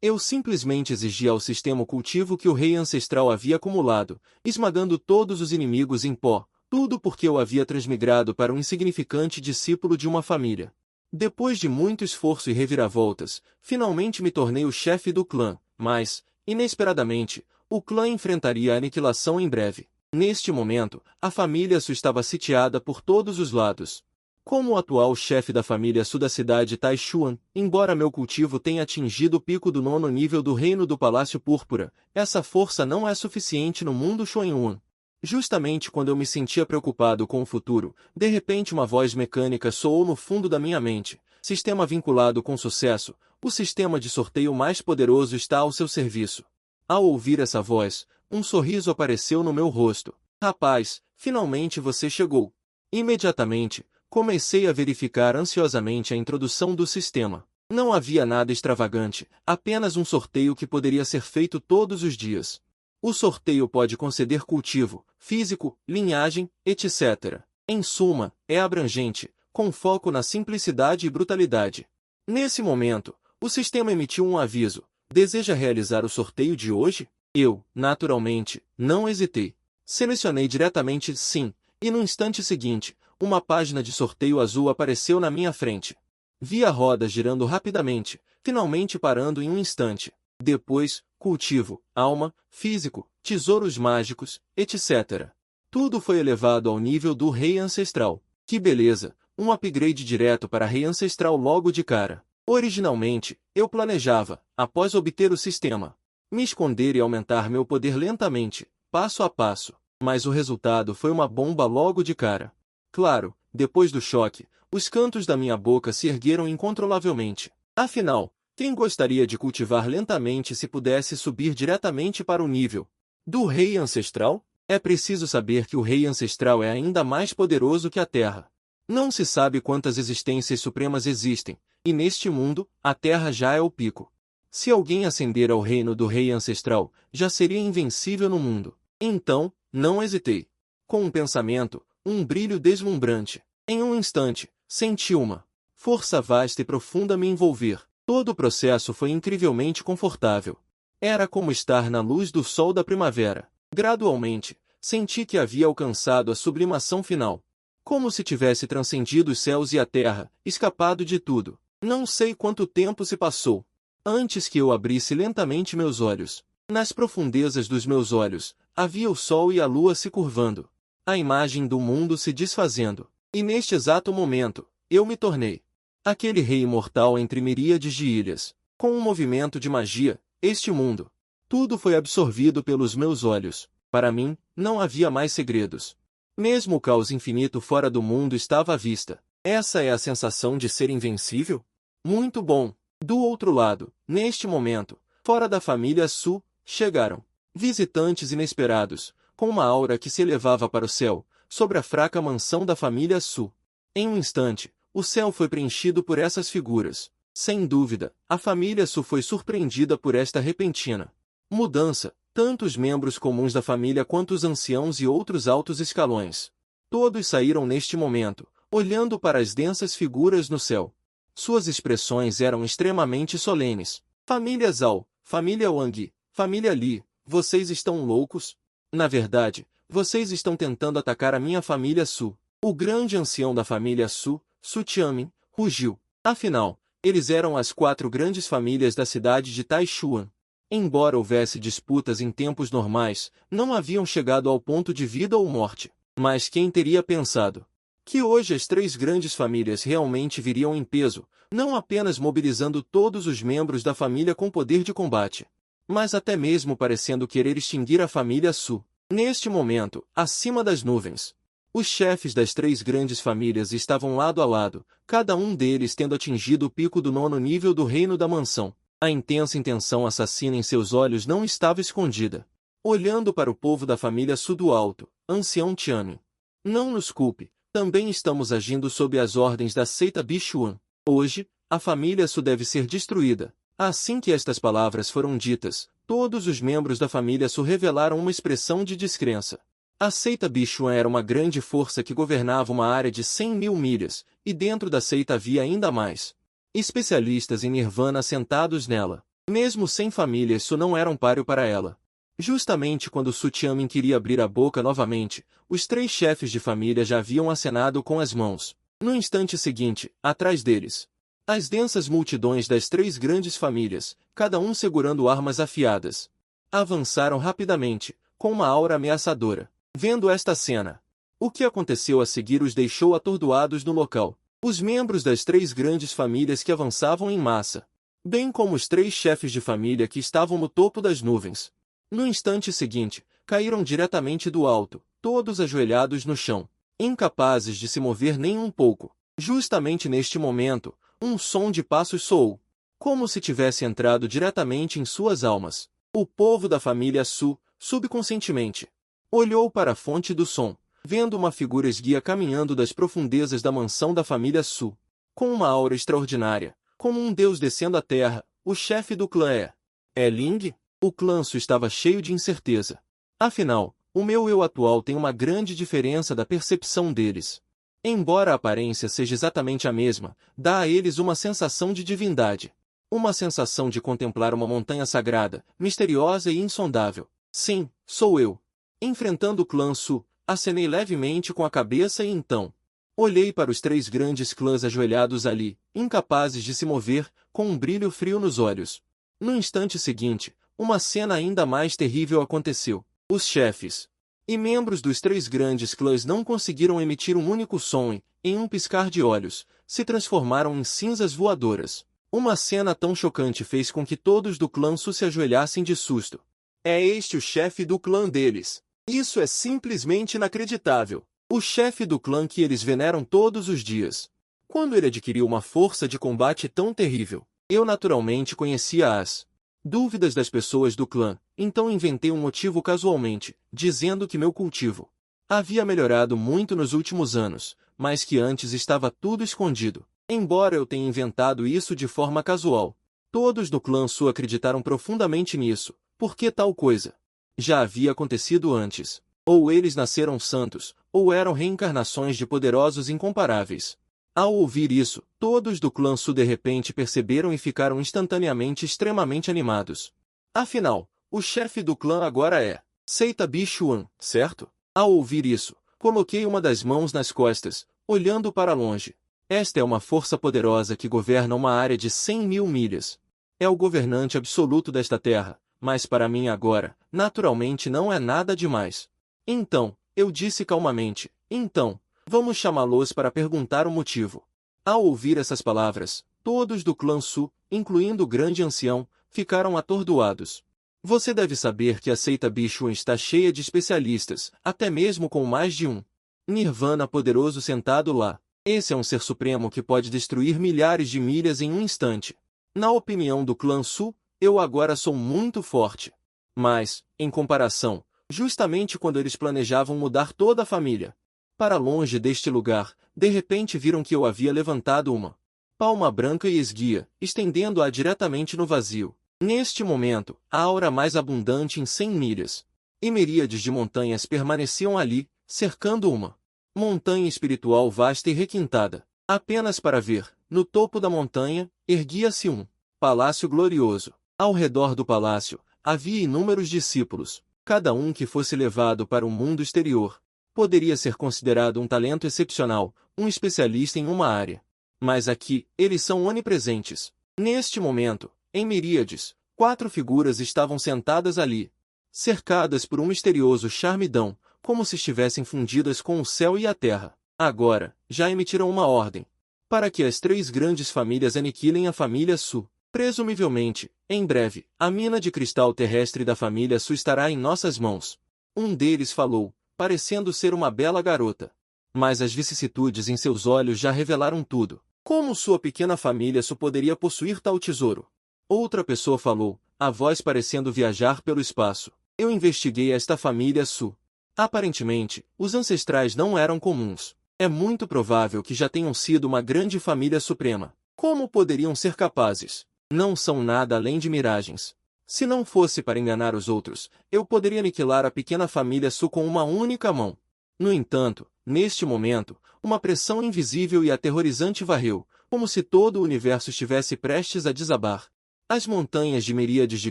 Eu simplesmente exigi ao sistema o cultivo que o rei ancestral havia acumulado, esmagando todos os inimigos em pó, tudo porque eu havia transmigrado para um insignificante discípulo de uma família. Depois de muito esforço e reviravoltas, finalmente me tornei o chefe do clã, mas, inesperadamente, o clã enfrentaria a aniquilação em breve. Neste momento, a família Su estava sitiada por todos os lados. Como o atual chefe da família Su da cidade Taishuan, embora meu cultivo tenha atingido o pico do 9º nível do reino do Palácio Púrpura, essa força não é suficiente no mundo Xuanyuan. Justamente quando eu me sentia preocupado com o futuro, de repente uma voz mecânica soou no fundo da minha mente. Sistema vinculado com sucesso, o sistema de sorteio mais poderoso está ao seu serviço. Ao ouvir essa voz, um sorriso apareceu no meu rosto. Rapaz, finalmente você chegou. Imediatamente, comecei a verificar ansiosamente a introdução do sistema. Não havia nada extravagante, apenas um sorteio que poderia ser feito todos os dias. O sorteio pode conceder cultivo, físico, linhagem, etc. Em suma, é abrangente, com foco na simplicidade e brutalidade. Nesse momento, o sistema emitiu um aviso. Deseja realizar o sorteio de hoje? Eu, naturalmente, não hesitei. Selecionei diretamente sim, e no instante seguinte, uma página de sorteio azul apareceu na minha frente. Vi a roda girando rapidamente, finalmente parando em um instante. Depois, cultivo, alma, físico, tesouros mágicos, etc. Tudo foi elevado ao nível do rei ancestral. Que beleza, um upgrade direto para rei ancestral logo de cara. Originalmente, eu planejava, após obter o sistema, me esconder e aumentar meu poder lentamente, passo a passo, mas o resultado foi uma bomba logo de cara. Claro, depois do choque, os cantos da minha boca se ergueram incontrolavelmente. Afinal, quem gostaria de cultivar lentamente se pudesse subir diretamente para o nível do rei ancestral? É preciso saber que o rei ancestral é ainda mais poderoso que a Terra. Não se sabe quantas existências supremas existem, e neste mundo, a Terra já é o pico. Se alguém ascender ao reino do rei ancestral, já seria invencível no mundo. Então, não hesitei. Com um pensamento, um brilho deslumbrante. Em um instante, senti uma força vasta e profunda me envolver. Todo o processo foi incrivelmente confortável. Era como estar na luz do sol da primavera. Gradualmente, senti que havia alcançado a sublimação final. Como se tivesse transcendido os céus e a terra, escapado de tudo. Não sei quanto tempo se passou. Antes que eu abrisse lentamente meus olhos. Nas profundezas dos meus olhos, havia o sol e a lua se curvando. A imagem do mundo se desfazendo. E neste exato momento, eu me tornei aquele rei imortal entre miríades de ilhas. Com um movimento de magia, este mundo. Tudo foi absorvido pelos meus olhos. Para mim, não havia mais segredos. Mesmo o caos infinito fora do mundo estava à vista. Essa é a sensação de ser invencível? Muito bom. Do outro lado, neste momento, fora da família Su, chegaram visitantes inesperados, com uma aura que se elevava para o céu, sobre a fraca mansão da família Su. Em um instante, o céu foi preenchido por essas figuras. Sem dúvida, a família Su foi surpreendida por esta repentina mudança, tanto os membros comuns da família quanto os anciãos e outros altos escalões. Todos saíram neste momento, olhando para as densas figuras no céu. Suas expressões eram extremamente solenes. Família Zhao, família Wang, família Li, vocês estão loucos? Na verdade, vocês estão tentando atacar a minha família Su. O grande ancião da família Su, Su Tianmin, rugiu. Afinal, eles eram as 4 grandes famílias da cidade de Taishuan. Embora houvesse disputas em tempos normais, não haviam chegado ao ponto de vida ou morte. Mas quem teria pensado que hoje as 3 grandes famílias realmente viriam em peso, não apenas mobilizando todos os membros da família com poder de combate, mas até mesmo parecendo querer extinguir a família Su. Neste momento, acima das nuvens, os chefes das 3 grandes famílias estavam lado a lado, cada um deles tendo atingido o pico do 9º nível do reino da mansão. A intensa intenção assassina em seus olhos não estava escondida. Olhando para o povo da família Su do alto, ancião Tianmin. Não nos culpe, também estamos agindo sob as ordens da seita Bichuan. Hoje, a família Su deve ser destruída. Assim que estas palavras foram ditas, todos os membros da família Su revelaram uma expressão de descrença. A seita Bichuan era uma grande força que governava uma área de 100.000 milhas, e dentro da seita havia ainda mais especialistas em Nirvana assentados nela. Mesmo sem família, isso não era um páreo para ela. Justamente quando Su Tianmin queria abrir a boca novamente, os 3 chefes de família já haviam acenado com as mãos. No instante seguinte, atrás deles, as densas multidões das 3 grandes famílias, cada um segurando armas afiadas, avançaram rapidamente, com uma aura ameaçadora. Vendo esta cena, o que aconteceu a seguir os deixou atordoados no local. Os membros das 3 grandes famílias que avançavam em massa, bem como os 3 chefes de família que estavam no topo das nuvens. No instante seguinte, caíram diretamente do alto, todos ajoelhados no chão, incapazes de se mover nem um pouco. Justamente neste momento, um som de passos soou, como se tivesse entrado diretamente em suas almas. O povo da família Su, subconscientemente, olhou para a fonte do som, vendo uma figura esguia caminhando das profundezas da mansão da família Su, com uma aura extraordinária, como um deus descendo à terra. O chefe do clã é Ling? O clã Su estava cheio de incerteza. Afinal, o meu eu atual tem uma grande diferença da percepção deles. Embora a aparência seja exatamente a mesma, dá a eles uma sensação de divindade. Uma sensação de contemplar uma montanha sagrada, misteriosa e insondável. Sim, sou eu. Enfrentando o clã Su, acenei levemente com a cabeça e então olhei para os 3 grandes clãs ajoelhados ali, incapazes de se mover, com um brilho frio nos olhos. No instante seguinte, uma cena ainda mais terrível aconteceu. Os chefes e membros dos 3 grandes clãs não conseguiram emitir um único som e, em um piscar de olhos, se transformaram em cinzas voadoras. Uma cena tão chocante fez com que todos do clã Su se ajoelhassem de susto. É este o chefe do clã deles. Isso é simplesmente inacreditável. O chefe do clã que eles veneram todos os dias. Quando ele adquiriu uma força de combate tão terrível, eu naturalmente conhecia as dúvidas das pessoas do clã, então inventei um motivo casualmente, dizendo que meu cultivo havia melhorado muito nos últimos anos, mas que antes estava tudo escondido. Embora eu tenha inventado isso de forma casual, todos do clã Su acreditaram profundamente nisso, porque tal coisa já havia acontecido antes. Ou eles nasceram santos, ou eram reencarnações de poderosos incomparáveis. Ao ouvir isso, todos do clã Su de repente perceberam e ficaram instantaneamente extremamente animados. Afinal, o chefe do clã agora é Seita Bichuan, certo? Ao ouvir isso, coloquei uma das mãos nas costas, olhando para longe. Esta é uma força poderosa que governa uma área de 100.000 milhas. É o governante absoluto desta terra, mas para mim agora, naturalmente não é nada demais. Então, eu disse calmamente, então, vamos chamá-los para perguntar o motivo. Ao ouvir essas palavras, todos do clã Su, incluindo o grande ancião, ficaram atordoados. Você deve saber que a seita Bichuan está cheia de especialistas, até mesmo com mais de um Nirvana poderoso sentado lá. Esse é um ser supremo que pode destruir milhares de milhas em um instante. Na opinião do clã Su, eu agora sou muito forte. Mas, em comparação, justamente quando eles planejavam mudar toda a família para longe deste lugar, de repente viram que eu havia levantado uma palma branca e esguia, estendendo-a diretamente no vazio. Neste momento, a aura mais abundante em 100 milhas e miríades de montanhas permaneciam ali, cercando uma montanha espiritual vasta e requintada. Apenas para ver, no topo da montanha, erguia-se um palácio glorioso. Ao redor do palácio, havia inúmeros discípulos. Cada um que fosse levado para o mundo exterior poderia ser considerado um talento excepcional, um especialista em uma área. Mas aqui, eles são onipresentes. Neste momento, em miríades, 4 figuras estavam sentadas ali, cercadas por um misterioso charmidão, como se estivessem fundidas com o céu e a terra. Agora, já emitiram uma ordem para que as 3 grandes famílias aniquilem a família Su. Presumivelmente, em breve, a mina de cristal terrestre da família Su estará em nossas mãos. Um deles falou, parecendo ser uma bela garota. Mas as vicissitudes em seus olhos já revelaram tudo. Como sua pequena família Su poderia possuir tal tesouro? Outra pessoa falou, a voz parecendo viajar pelo espaço. Eu investiguei esta família Su. Aparentemente, os ancestrais não eram comuns. É muito provável que já tenham sido uma grande família suprema. Como poderiam ser capazes? Não são nada além de miragens. Se não fosse para enganar os outros, eu poderia aniquilar a pequena família Su com uma única mão. No entanto, neste momento, uma pressão invisível e aterrorizante varreu, como se todo o universo estivesse prestes a desabar. As montanhas de miríades de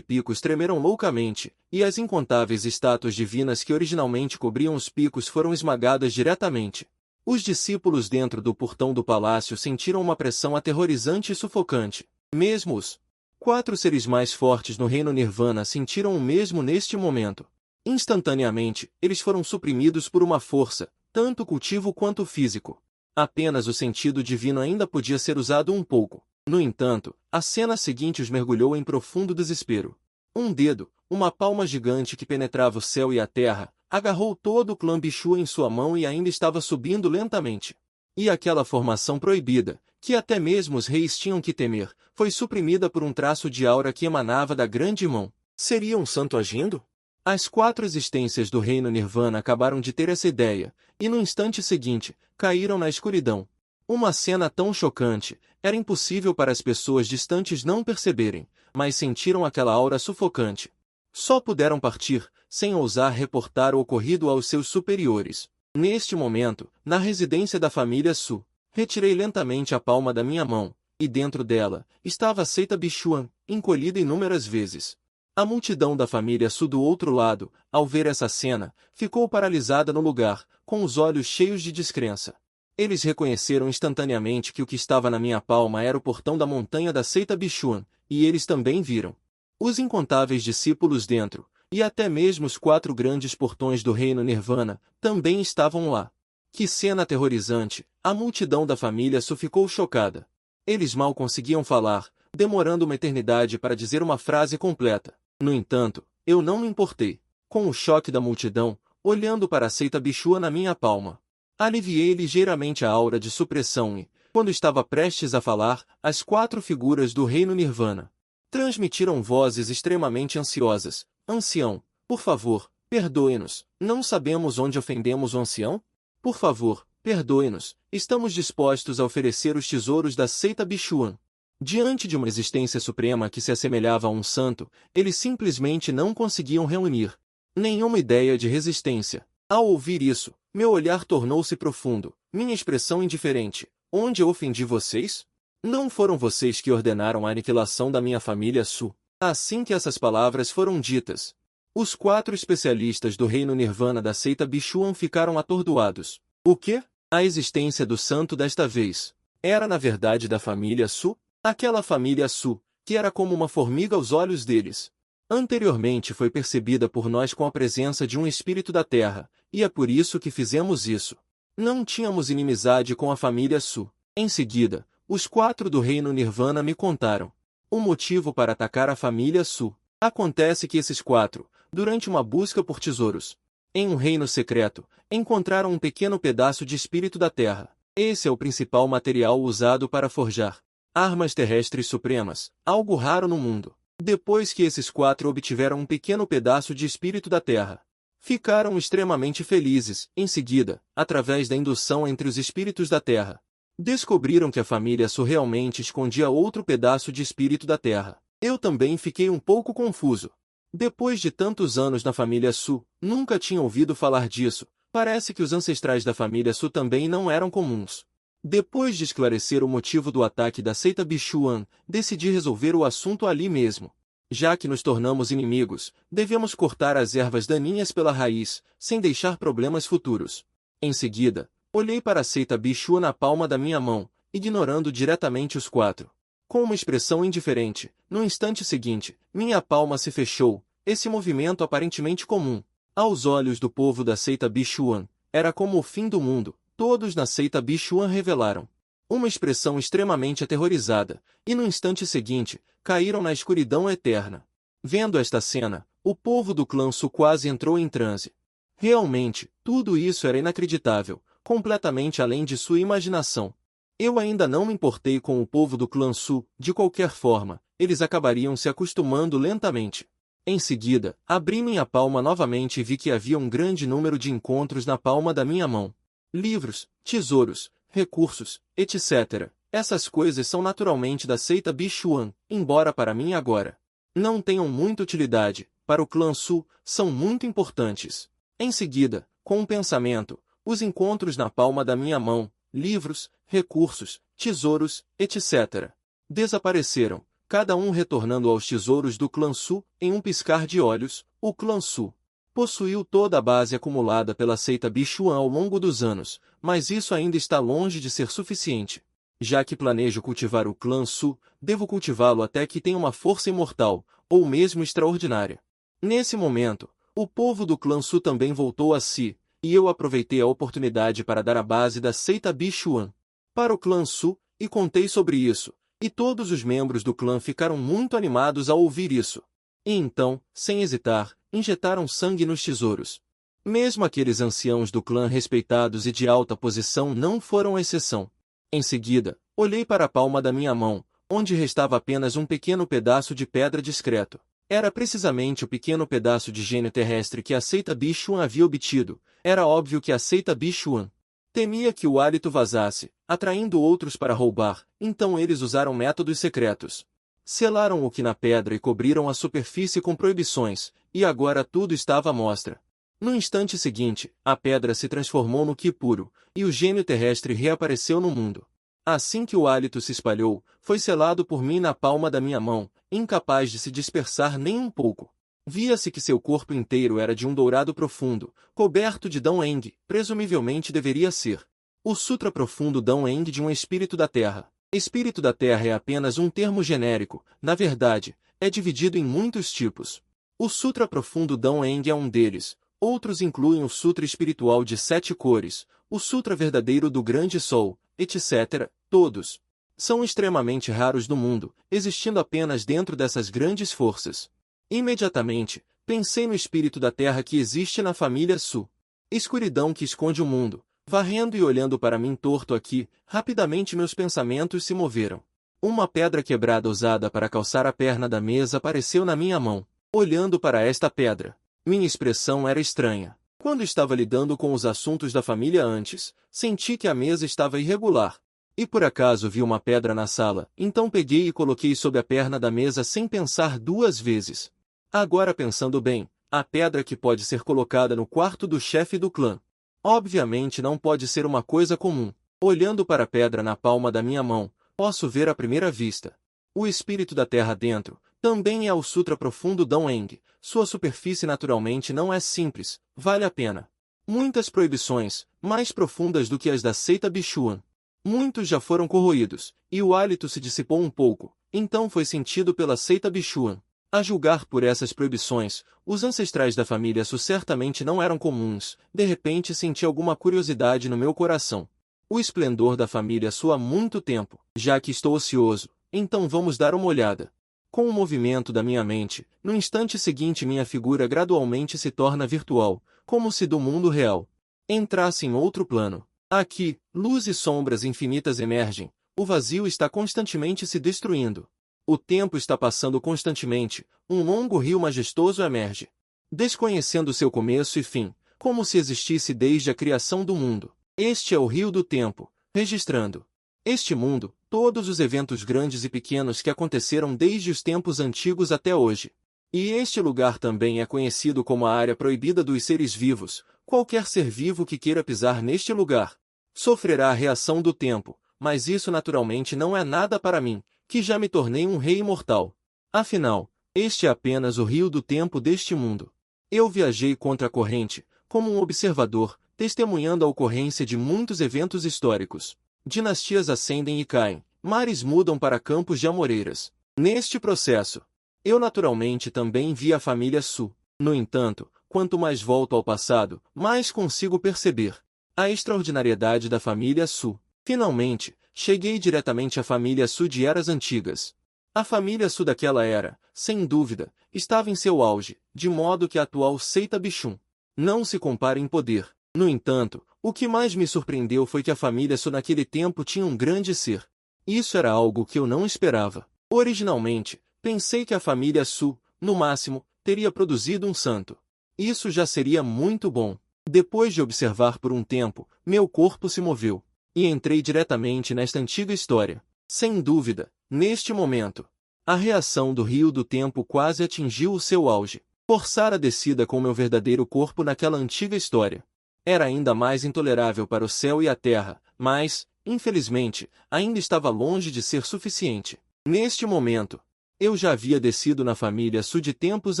picos tremeram loucamente, e as incontáveis estátuas divinas que originalmente cobriam os picos foram esmagadas diretamente. Os discípulos dentro do portão do palácio sentiram uma pressão aterrorizante e sufocante. Mesmo os 4 seres mais fortes no reino Nirvana sentiram o mesmo neste momento. Instantaneamente, eles foram suprimidos por uma força, tanto cultivo quanto físico. Apenas o sentido divino ainda podia ser usado um pouco. No entanto, a cena seguinte os mergulhou em profundo desespero. Um dedo, uma palma gigante que penetrava o céu e a terra, agarrou todo o clã Bichua em sua mão e ainda estava subindo lentamente. E aquela formação proibida, que até mesmo os reis tinham que temer, foi suprimida por um traço de aura que emanava da grande mão. Seria um santo agindo? As 4 existências do reino Nirvana acabaram de ter essa ideia, e no instante seguinte, caíram na escuridão. Uma cena tão chocante, era impossível para as pessoas distantes não perceberem, mas sentiram aquela aura sufocante. Só puderam partir, sem ousar reportar o ocorrido aos seus superiores. Neste momento, na residência da família Su, retirei lentamente a palma da minha mão, e dentro dela, estava a seita Bichuan, encolhida inúmeras vezes. A multidão da família Su do outro lado, ao ver essa cena, ficou paralisada no lugar, com os olhos cheios de descrença. Eles reconheceram instantaneamente que o que estava na minha palma era o portão da montanha da seita Bichuan, e eles também viram os incontáveis discípulos dentro, e até mesmo os 4 grandes portões do reino Nirvana, também estavam lá. Que cena aterrorizante! A multidão da família Su ficou chocada. Eles mal conseguiam falar, demorando uma eternidade para dizer uma frase completa. No entanto, eu não me importei. Com o choque da multidão, olhando para a seita Bichua na minha palma, aliviei ligeiramente a aura de supressão e, quando estava prestes a falar, as 4 figuras do reino Nirvana transmitiram vozes extremamente ansiosas. Ancião, por favor, perdoe-nos. Não sabemos onde ofendemos o ancião? Por favor, perdoe-nos. Estamos dispostos a oferecer os tesouros da seita Bichuan. Diante de uma existência suprema que se assemelhava a um santo, eles simplesmente não conseguiam reunir nenhuma ideia de resistência. Ao ouvir isso, meu olhar tornou-se profundo, minha expressão indiferente. Onde eu ofendi vocês? Não foram vocês que ordenaram a aniquilação da minha família Su. Assim que essas palavras foram ditas, os 4 especialistas do reino Nirvana da seita Bichuan ficaram atordoados. O quê? A existência do santo desta vez era na verdade da família Su? Aquela família Su, que era como uma formiga aos olhos deles. Anteriormente foi percebida por nós com a presença de um espírito da terra, e é por isso que fizemos isso. Não tínhamos inimizade com a família Su. Em seguida, os 4 do reino Nirvana me contaram o motivo para atacar a família Su. Acontece que esses 4, durante uma busca por tesouros em um reino secreto, encontraram um pequeno pedaço de espírito da terra. Esse é o principal material usado para forjar armas terrestres supremas, algo raro no mundo. Depois que esses 4 obtiveram um pequeno pedaço de espírito da terra, ficaram extremamente felizes. Em seguida, através da indução entre os espíritos da terra, descobriram que a família Su realmente escondia outro pedaço de espírito da terra. Eu também fiquei um pouco confuso. Depois de tantos anos na família Su, nunca tinha ouvido falar disso. Parece que os ancestrais da família Su também não eram comuns. Depois de esclarecer o motivo do ataque da seita Bichuan, decidi resolver o assunto ali mesmo. Já que nos tornamos inimigos, devemos cortar as ervas daninhas pela raiz, sem deixar problemas futuros. Em seguida, olhei para a seita Bichua na palma da minha mão, ignorando diretamente os 4. Com uma expressão indiferente, no instante seguinte, minha palma se fechou. Esse movimento aparentemente comum, aos olhos do povo da seita Bichuan, era como o fim do mundo. Todos na seita Bichuan revelaram uma expressão extremamente aterrorizada, e no instante seguinte, caíram na escuridão eterna. Vendo esta cena, o povo do clã Su quase entrou em transe. Realmente, tudo isso era inacreditável, completamente além de sua imaginação. Eu ainda não me importei com o povo do clã Su, de qualquer forma, eles acabariam se acostumando lentamente. Em seguida, abri minha palma novamente e vi que havia um grande número de encontros na palma da minha mão. Livros, tesouros, recursos, etc. Essas coisas são naturalmente da seita Bichuan, embora para mim agora não tenham muita utilidade, para o clã Su, são muito importantes. Em seguida, com um pensamento, os encontros na palma da minha mão, livros, recursos, tesouros, etc. desapareceram, cada um retornando aos tesouros do clã Su em um piscar de olhos. O clã Su possuiu toda a base acumulada pela seita Bichuan ao longo dos anos, mas isso ainda está longe de ser suficiente. Já que planejo cultivar o clã Su, devo cultivá-lo até que tenha uma força imortal, ou mesmo extraordinária. Nesse momento, o povo do clã Su também voltou a si, e eu aproveitei a oportunidade para dar a base da seita Bichuan para o clã Su, e contei sobre isso, e todos os membros do clã ficaram muito animados ao ouvir isso. E então, sem hesitar, injetaram sangue nos tesouros. Mesmo aqueles anciãos do clã respeitados e de alta posição não foram exceção. Em seguida, olhei para a palma da minha mão, onde restava apenas um pequeno pedaço de pedra discreto. Era precisamente o pequeno pedaço de gênio terrestre que a seita Bichuan havia obtido. Era óbvio que a seita Bichuan temia que o hálito vazasse, atraindo outros para roubar, então eles usaram métodos secretos. Selaram o que na pedra e cobriram a superfície com proibições, e agora tudo estava à mostra. No instante seguinte, a pedra se transformou no Qi puro, e o gênio terrestre reapareceu no mundo. Assim que o hálito se espalhou, foi selado por mim na palma da minha mão, incapaz de se dispersar nem um pouco. Via-se que seu corpo inteiro era de um dourado profundo, coberto de Dão-Eng, presumivelmente deveria ser o Sutra Profundo Dão-Eng de um espírito da Terra. Espírito da Terra é apenas um termo genérico, na verdade, é dividido em muitos tipos. O Sutra Profundo Dão-Eng é um deles, outros incluem o Sutra Espiritual de 7 cores, o Sutra Verdadeiro do Grande Sol, etc. Todos são extremamente raros no mundo, existindo apenas dentro dessas grandes forças. Imediatamente, pensei no espírito da terra que existe na família Su. Escuridão que esconde o mundo. Varrendo e olhando para mim torto aqui, rapidamente meus pensamentos se moveram. Uma pedra quebrada usada para calçar a perna da mesa apareceu na minha mão. Olhando para esta pedra, minha expressão era estranha. Quando estava lidando com os assuntos da família antes, senti que a mesa estava irregular. E por acaso vi uma pedra na sala, então peguei e coloquei sob a perna da mesa sem pensar 2 vezes. Agora pensando bem, a pedra que pode ser colocada no quarto do chefe do clã. Obviamente não pode ser uma coisa comum. Olhando para a pedra na palma da minha mão, posso ver à primeira vista o espírito da terra dentro. Também é o Sutra Profundo Dão-Eng. Sua superfície naturalmente não é simples, vale a pena. Muitas proibições, mais profundas do que as da seita Bichuan. Muitos já foram corroídos, e o hálito se dissipou um pouco, então foi sentido pela seita Bichuan. A julgar por essas proibições, os ancestrais da família Su certamente não eram comuns. De repente senti alguma curiosidade no meu coração. O esplendor da família Su há muito tempo, já que estou ocioso, então vamos dar uma olhada. Com o movimento da minha mente, no instante seguinte minha figura gradualmente se torna virtual, como se do mundo real entrasse em outro plano. Aqui, luz e sombras infinitas emergem, o vazio está constantemente se destruindo. O tempo está passando constantemente, um longo rio majestoso emerge, desconhecendo seu começo e fim, como se existisse desde a criação do mundo. Este é o rio do tempo, registrando este mundo, todos os eventos grandes e pequenos que aconteceram desde os tempos antigos até hoje. E este lugar também é conhecido como a área proibida dos seres vivos. Qualquer ser vivo que queira pisar neste lugar sofrerá a reação do tempo, mas isso naturalmente não é nada para mim, que já me tornei um rei imortal. Afinal, este é apenas o rio do tempo deste mundo. Eu viajei contra a corrente, como um observador, testemunhando a ocorrência de muitos eventos históricos. Dinastias ascendem e caem, mares mudam para campos de amoreiras. Neste processo, eu naturalmente também vi a família Su. No entanto, quanto mais volto ao passado, mais consigo perceber a extraordinariedade da família Su. Finalmente, cheguei diretamente à família Su de eras antigas. A família Su daquela era, sem dúvida, estava em seu auge, de modo que a atual seita Bichun não se compara em poder. No entanto, o que mais me surpreendeu foi que a família Su naquele tempo tinha um grande ser. Isso era algo que eu não esperava. Originalmente, pensei que a família Su, no máximo, teria produzido um santo. Isso já seria muito bom. Depois de observar por um tempo, meu corpo se moveu. E entrei diretamente nesta antiga história. Sem dúvida, neste momento, a reação do rio do tempo quase atingiu o seu auge. Forçar a descida com meu verdadeiro corpo naquela antiga história era ainda mais intolerável para o céu e a terra, mas, infelizmente, ainda estava longe de ser suficiente. Neste momento, Eu já havia descido na família Su de tempos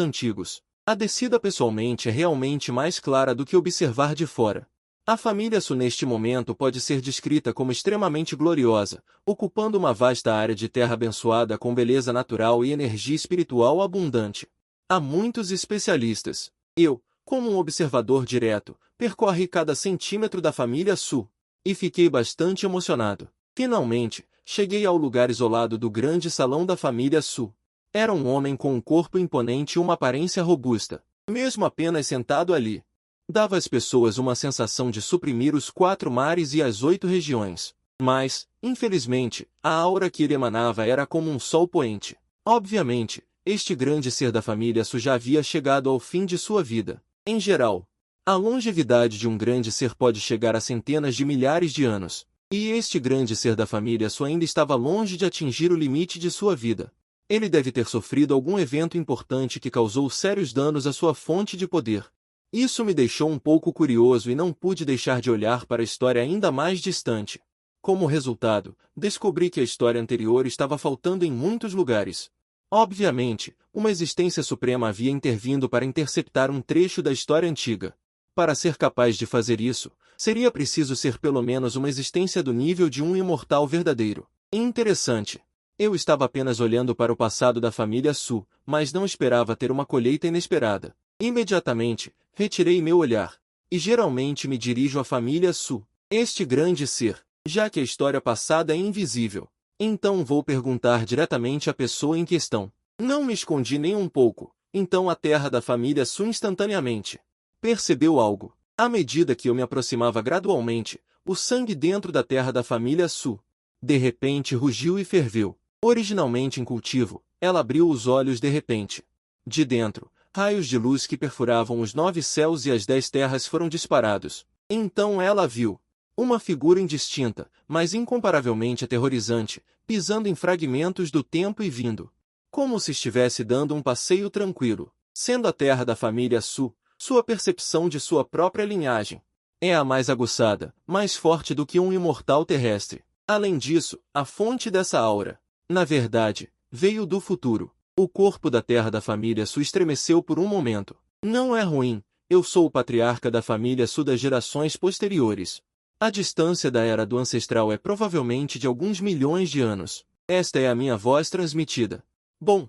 antigos. A descida pessoalmente é realmente mais clara do que observar de fora. A família Su neste momento pode ser descrita como extremamente gloriosa, ocupando uma vasta área de terra abençoada com beleza natural e energia espiritual abundante. Há muitos especialistas. Eu, como um observador direto, percorri cada centímetro da família Su. E fiquei bastante emocionado. Finalmente, cheguei ao lugar isolado do grande salão da família Su. Era um homem com um corpo imponente e uma aparência robusta. Mesmo apenas sentado ali, dava às pessoas uma sensação de suprimir os 4 mares e as 8 regiões. Mas, infelizmente, a aura que ele emanava era como um sol poente. Obviamente, este grande ser da família Su já havia chegado ao fim de sua vida. Em geral, a longevidade de um grande ser pode chegar a centenas de milhares de anos. E este grande ser da família Su ainda estava longe de atingir o limite de sua vida. Ele deve ter sofrido algum evento importante que causou sérios danos à sua fonte de poder. Isso me deixou um pouco curioso e não pude deixar de olhar para a história ainda mais distante. Como resultado, descobri que a história anterior estava faltando em muitos lugares. Obviamente, uma existência suprema havia intervindo para interceptar um trecho da história antiga. Para ser capaz de fazer isso, seria preciso ser pelo menos uma existência do nível de um imortal verdadeiro. Interessante. Eu estava apenas olhando para o passado da família Su, mas não esperava ter uma colheita inesperada. Imediatamente, retirei meu olhar. E geralmente me dirijo à família Su, este grande ser, já que a história passada é invisível. Então vou perguntar diretamente à pessoa em questão. Não me escondi nem um pouco, então a terra da família Su instantaneamente percebeu algo. À medida que eu me aproximava gradualmente, o sangue dentro da terra da família Su, de repente rugiu e ferveu. Originalmente em cultivo, ela abriu os olhos de repente. De dentro, raios de luz que perfuravam os 9 céus e as 10 terras foram disparados. Então ela viu uma figura indistinta, mas incomparavelmente aterrorizante, pisando em fragmentos do tempo e vindo, como se estivesse dando um passeio tranquilo. Sendo a terra da família Su, sua percepção de sua própria linhagem é a mais aguçada, mais forte do que um imortal terrestre. Além disso, a fonte dessa aura, na verdade, veio do futuro. O corpo da terra da família Su estremeceu por um momento. Não é ruim, eu sou o patriarca da família Su das gerações posteriores. A distância da era do ancestral é provavelmente de alguns milhões de anos. Esta é a minha voz transmitida. Bom.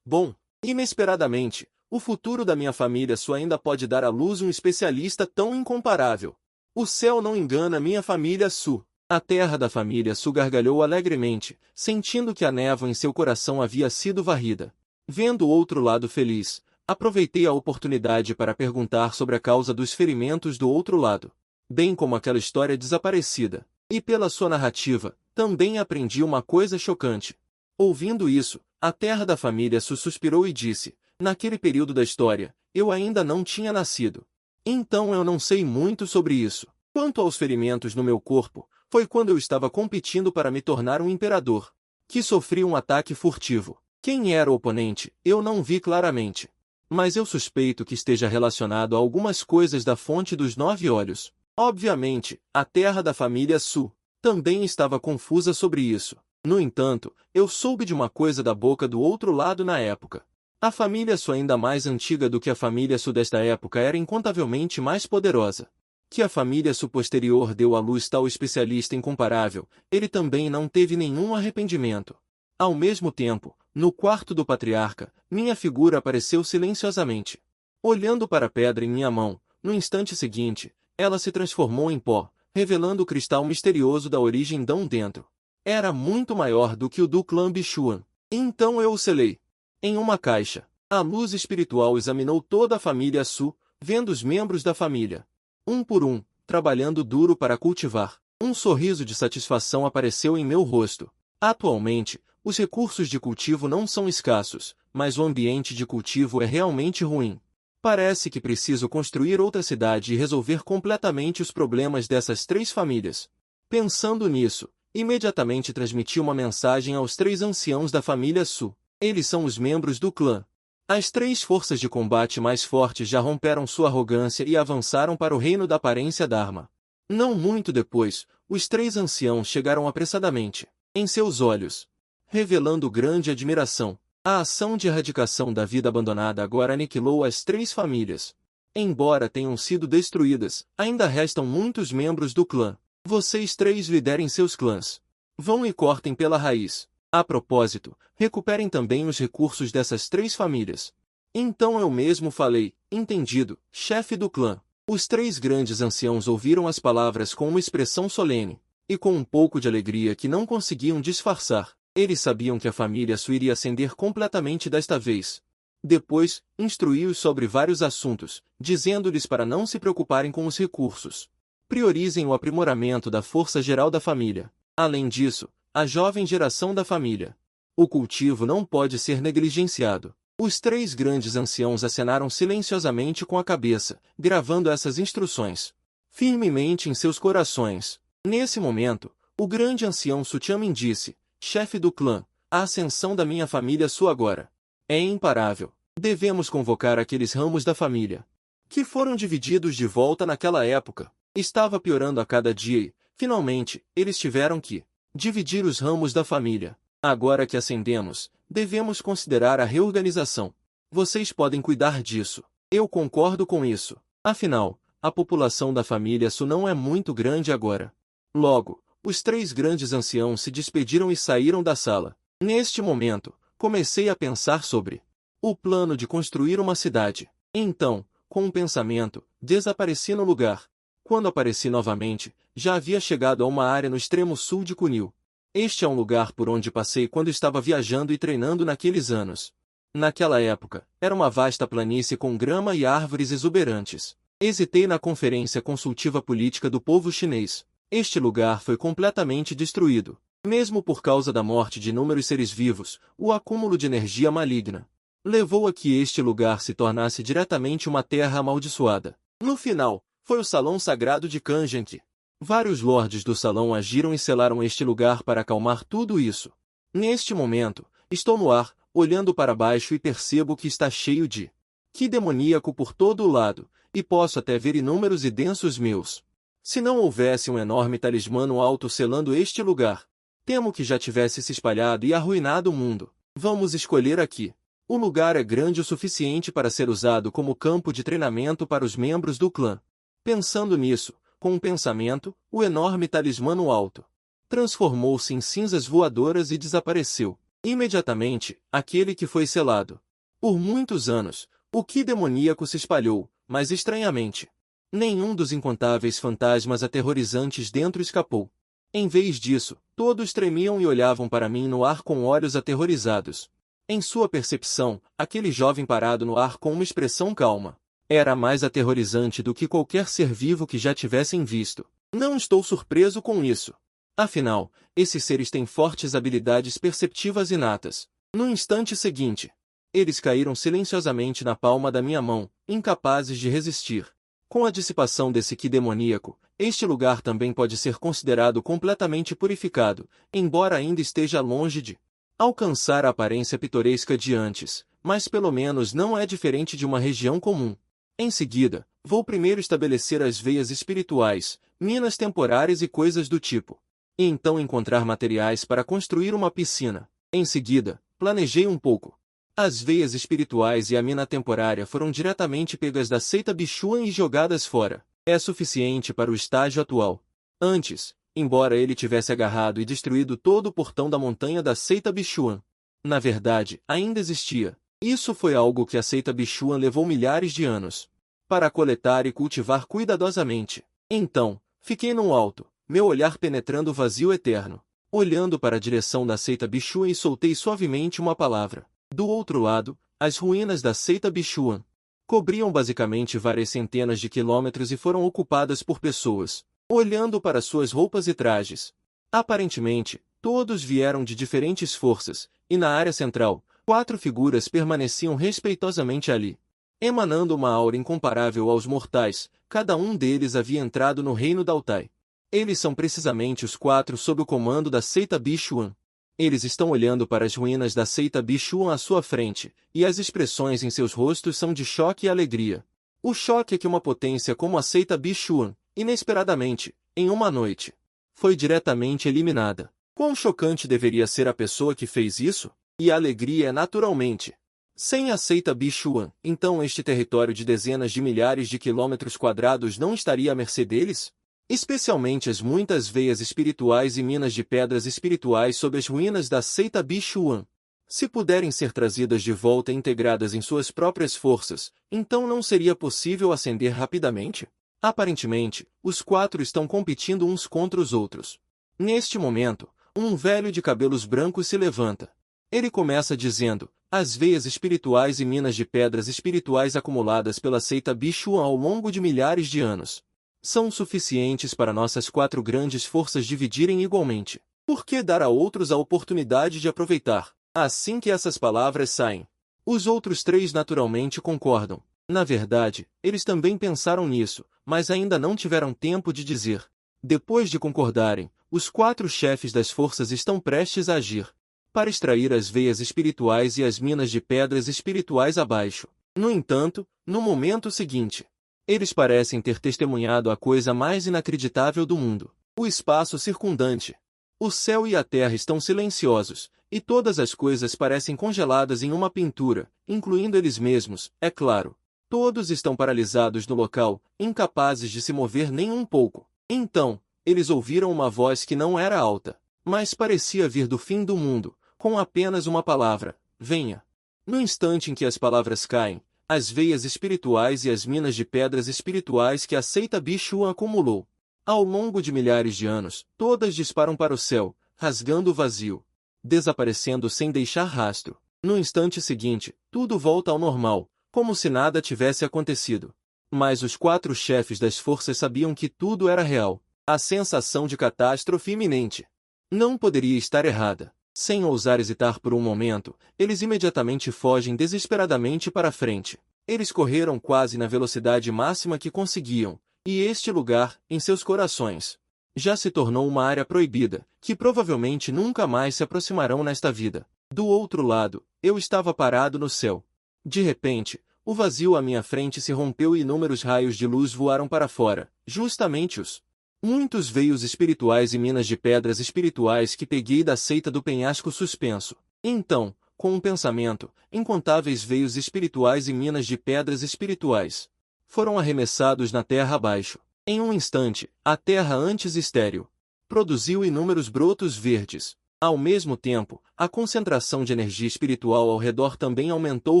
Inesperadamente, o futuro da minha família Su ainda pode dar à luz um especialista tão incomparável. O céu não engana minha família Su. A terra da família Su gargalhou alegremente, sentindo que a névoa em seu coração havia sido varrida. Vendo o outro lado feliz, aproveitei a oportunidade para perguntar sobre a causa dos ferimentos do outro lado, bem como aquela história desaparecida. E pela sua narrativa, também aprendi uma coisa chocante. Ouvindo isso, a terra da família Su suspirou e disse: naquele período da história, eu ainda não tinha nascido. Então eu não sei muito sobre isso. Quanto aos ferimentos no meu corpo, foi quando eu estava competindo para me tornar um imperador, que sofri um ataque furtivo. Quem era o oponente, eu não vi claramente. Mas eu suspeito que esteja relacionado a algumas coisas da fonte dos 9 olhos. Obviamente, a terra da família Su também estava confusa sobre isso. No entanto, eu soube de uma coisa da boca do outro lado na época. A família Su ainda mais antiga do que a família Su desta época era incontavelmente mais poderosa. Que a família Su posterior deu à luz tal especialista incomparável, ele também não teve nenhum arrependimento. Ao mesmo tempo, no quarto do patriarca, minha figura apareceu silenciosamente. Olhando para a pedra em minha mão, no instante seguinte, ela se transformou em pó, revelando o cristal misterioso da origem Dão dentro. Era muito maior do que o do clã Bichuan. Então eu o selei em uma caixa. A luz espiritual examinou toda a família Su, vendo os membros da família, um por um, trabalhando duro para cultivar. Um sorriso de satisfação apareceu em meu rosto. Atualmente, os recursos de cultivo não são escassos, mas o ambiente de cultivo é realmente ruim. Parece que preciso construir outra cidade e resolver completamente os problemas dessas 3 famílias. Pensando nisso, imediatamente transmiti uma mensagem aos 3 anciãos da família Su. Eles são os membros do clã. As 3 forças de combate mais fortes já romperam sua arrogância e avançaram para o reino da aparência Dharma. Não muito depois, os 3 anciãos chegaram apressadamente. Em seus olhos revelando grande admiração. A ação de erradicação da vida abandonada agora aniquilou as 3 famílias. Embora tenham sido destruídas, ainda restam muitos membros do clã. Vocês 3 liderem seus clãs. Vão e cortem pela raiz. A propósito, recuperem também os recursos dessas 3 famílias. Então eu mesmo falei, entendido, chefe do clã. Os 3 grandes anciãos ouviram as palavras com uma expressão solene, e com um pouco de alegria que não conseguiam disfarçar. Eles sabiam que a família Su iria ascender completamente desta vez. Depois, instruiu-os sobre vários assuntos, dizendo-lhes para não se preocuparem com os recursos. Priorizem o aprimoramento da força geral da família. Além disso, a jovem geração da família. O cultivo não pode ser negligenciado. Os 3 grandes anciãos acenaram silenciosamente com a cabeça, gravando essas instruções firmemente em seus corações. Nesse momento, o grande ancião Sutiamin disse, chefe do clã, a ascensão da minha família Su agora é imparável. Devemos convocar aqueles ramos da família que foram divididos de volta naquela época. Estava piorando a cada dia e, finalmente, eles tiveram que dividir os ramos da família. Agora que ascendemos, devemos considerar a reorganização. Vocês podem cuidar disso. Eu concordo com isso. Afinal, a população da família Su não é muito grande agora. Logo, os 3 grandes anciãos se despediram e saíram da sala. Neste momento, comecei a pensar sobre o plano de construir uma cidade. Então, com um pensamento, desapareci no lugar. Quando apareci novamente, já havia chegado a uma área no extremo sul de Cunil. Este é um lugar por onde passei quando estava viajando e treinando naqueles anos. Naquela época, era uma vasta planície com grama e árvores exuberantes. Hesitei na Conferência Consultiva Política do Povo Chinês. Este lugar foi completamente destruído. Mesmo por causa da morte de inúmeros seres vivos, o acúmulo de energia maligna levou a que este lugar se tornasse diretamente uma terra amaldiçoada. No final, foi o Salão Sagrado de Kanjanki. Vários lordes do salão agiram e selaram este lugar para acalmar tudo isso. Neste momento, estou no ar, olhando para baixo e percebo que está cheio de que demoníaco por todo o lado, e posso até ver inúmeros e densos meus. Se não houvesse um enorme talismã alto selando este lugar, temo que já tivesse se espalhado e arruinado o mundo. Vamos escolher aqui. O lugar é grande o suficiente para ser usado como campo de treinamento para os membros do clã. Pensando nisso, com um pensamento, o enorme talismã alto transformou-se em cinzas voadoras e desapareceu. Imediatamente, aquele que foi selado. Por muitos anos, o que demoníaco se espalhou, mas estranhamente, nenhum dos incontáveis fantasmas aterrorizantes dentro escapou. Em vez disso, todos tremiam e olhavam para mim no ar com olhos aterrorizados. Em sua percepção, aquele jovem parado no ar com uma expressão calma era mais aterrorizante do que qualquer ser vivo que já tivessem visto. Não estou surpreso com isso. Afinal, esses seres têm fortes habilidades perceptivas inatas. No instante seguinte, eles caíram silenciosamente na palma da minha mão, incapazes de resistir. Com a dissipação desse ki demoníaco, este lugar também pode ser considerado completamente purificado, embora ainda esteja longe de alcançar a aparência pitoresca de antes, mas pelo menos não é diferente de uma região comum. Em seguida, vou primeiro estabelecer as veias espirituais, minas temporárias e coisas do tipo. E então encontrar materiais para construir uma piscina. Em seguida, planejei um pouco. As veias espirituais e a mina temporária foram diretamente pegas da seita Bichuan e jogadas fora. É suficiente para o estágio atual. Antes, embora ele tivesse agarrado e destruído todo o portão da montanha da seita Bichuan, na verdade, ainda existia. Isso foi algo que a seita Bichuan levou milhares de anos para coletar e cultivar cuidadosamente. Então, fiquei no alto, meu olhar penetrando o vazio eterno, olhando para a direção da seita Bichuan e soltei suavemente uma palavra. Do outro lado, as ruínas da seita Bichuan cobriam basicamente várias centenas de quilômetros e foram ocupadas por pessoas, olhando para suas roupas e trajes. Aparentemente, todos vieram de diferentes forças, e na área central, 4 figuras permaneciam respeitosamente ali, emanando uma aura incomparável aos mortais. Cada um deles havia entrado no reino da Altai. Eles são precisamente os 4 sob o comando da seita Bichuan. Eles estão olhando para as ruínas da seita Bichuan à sua frente, e as expressões em seus rostos são de choque e alegria. O choque é que uma potência como a seita Bichuan, inesperadamente, em uma noite, foi diretamente eliminada. Quão chocante deveria ser a pessoa que fez isso? E a alegria é naturalmente sem a seita Bichuan, então este território de dezenas de milhares de quilômetros quadrados não estaria à mercê deles? Especialmente as muitas veias espirituais e minas de pedras espirituais sob as ruínas da seita Bichuan. Se puderem ser trazidas de volta e integradas em suas próprias forças, então não seria possível ascender rapidamente? Aparentemente, os quatro estão competindo uns contra os outros. Neste momento, um velho de cabelos brancos se levanta. Ele começa dizendo: as veias espirituais e minas de pedras espirituais acumuladas pela seita Bichuan ao longo de milhares de anos são suficientes para nossas quatro grandes forças dividirem igualmente. Por que dar a outros a oportunidade de aproveitar? Assim que essas palavras saem, os outros três naturalmente concordam. Na verdade, eles também pensaram nisso, mas ainda não tiveram tempo de dizer. Depois de concordarem, os quatro chefes das forças estão prestes a agir para extrair as veias espirituais e as minas de pedras espirituais abaixo. No entanto, no momento seguinte, eles parecem ter testemunhado a coisa mais inacreditável do mundo. O espaço circundante. O céu e a terra estão silenciosos, e todas as coisas parecem congeladas em uma pintura, incluindo eles mesmos, é claro. Todos estão paralisados no local, incapazes de se mover nem um pouco. Então, eles ouviram uma voz que não era alta, mas parecia vir do fim do mundo, com apenas uma palavra: venha. No instante em que as palavras caem, as veias espirituais e as minas de pedras espirituais que a seita Bichuan acumulou ao longo de milhares de anos, todas disparam para o céu, rasgando o vazio, desaparecendo sem deixar rastro. No instante seguinte, tudo volta ao normal, como se nada tivesse acontecido. Mas os quatro chefes das forças sabiam que tudo era real. A sensação de catástrofe iminente não poderia estar errada. Sem ousar hesitar por um momento, eles imediatamente fogem desesperadamente para a frente. Eles correram quase na velocidade máxima que conseguiam, e este lugar, em seus corações, já se tornou uma área proibida, que provavelmente nunca mais se aproximarão nesta vida. Do outro lado, eu estava parado no céu. De repente, o vazio à minha frente se rompeu e inúmeros raios de luz voaram para fora, justamente os muitos veios espirituais e minas de pedras espirituais que peguei da seita do penhasco suspenso. Então, com um pensamento, incontáveis veios espirituais e minas de pedras espirituais foram arremessados na terra abaixo. Em um instante, a terra antes estéril produziu inúmeros brotos verdes. Ao mesmo tempo, a concentração de energia espiritual ao redor também aumentou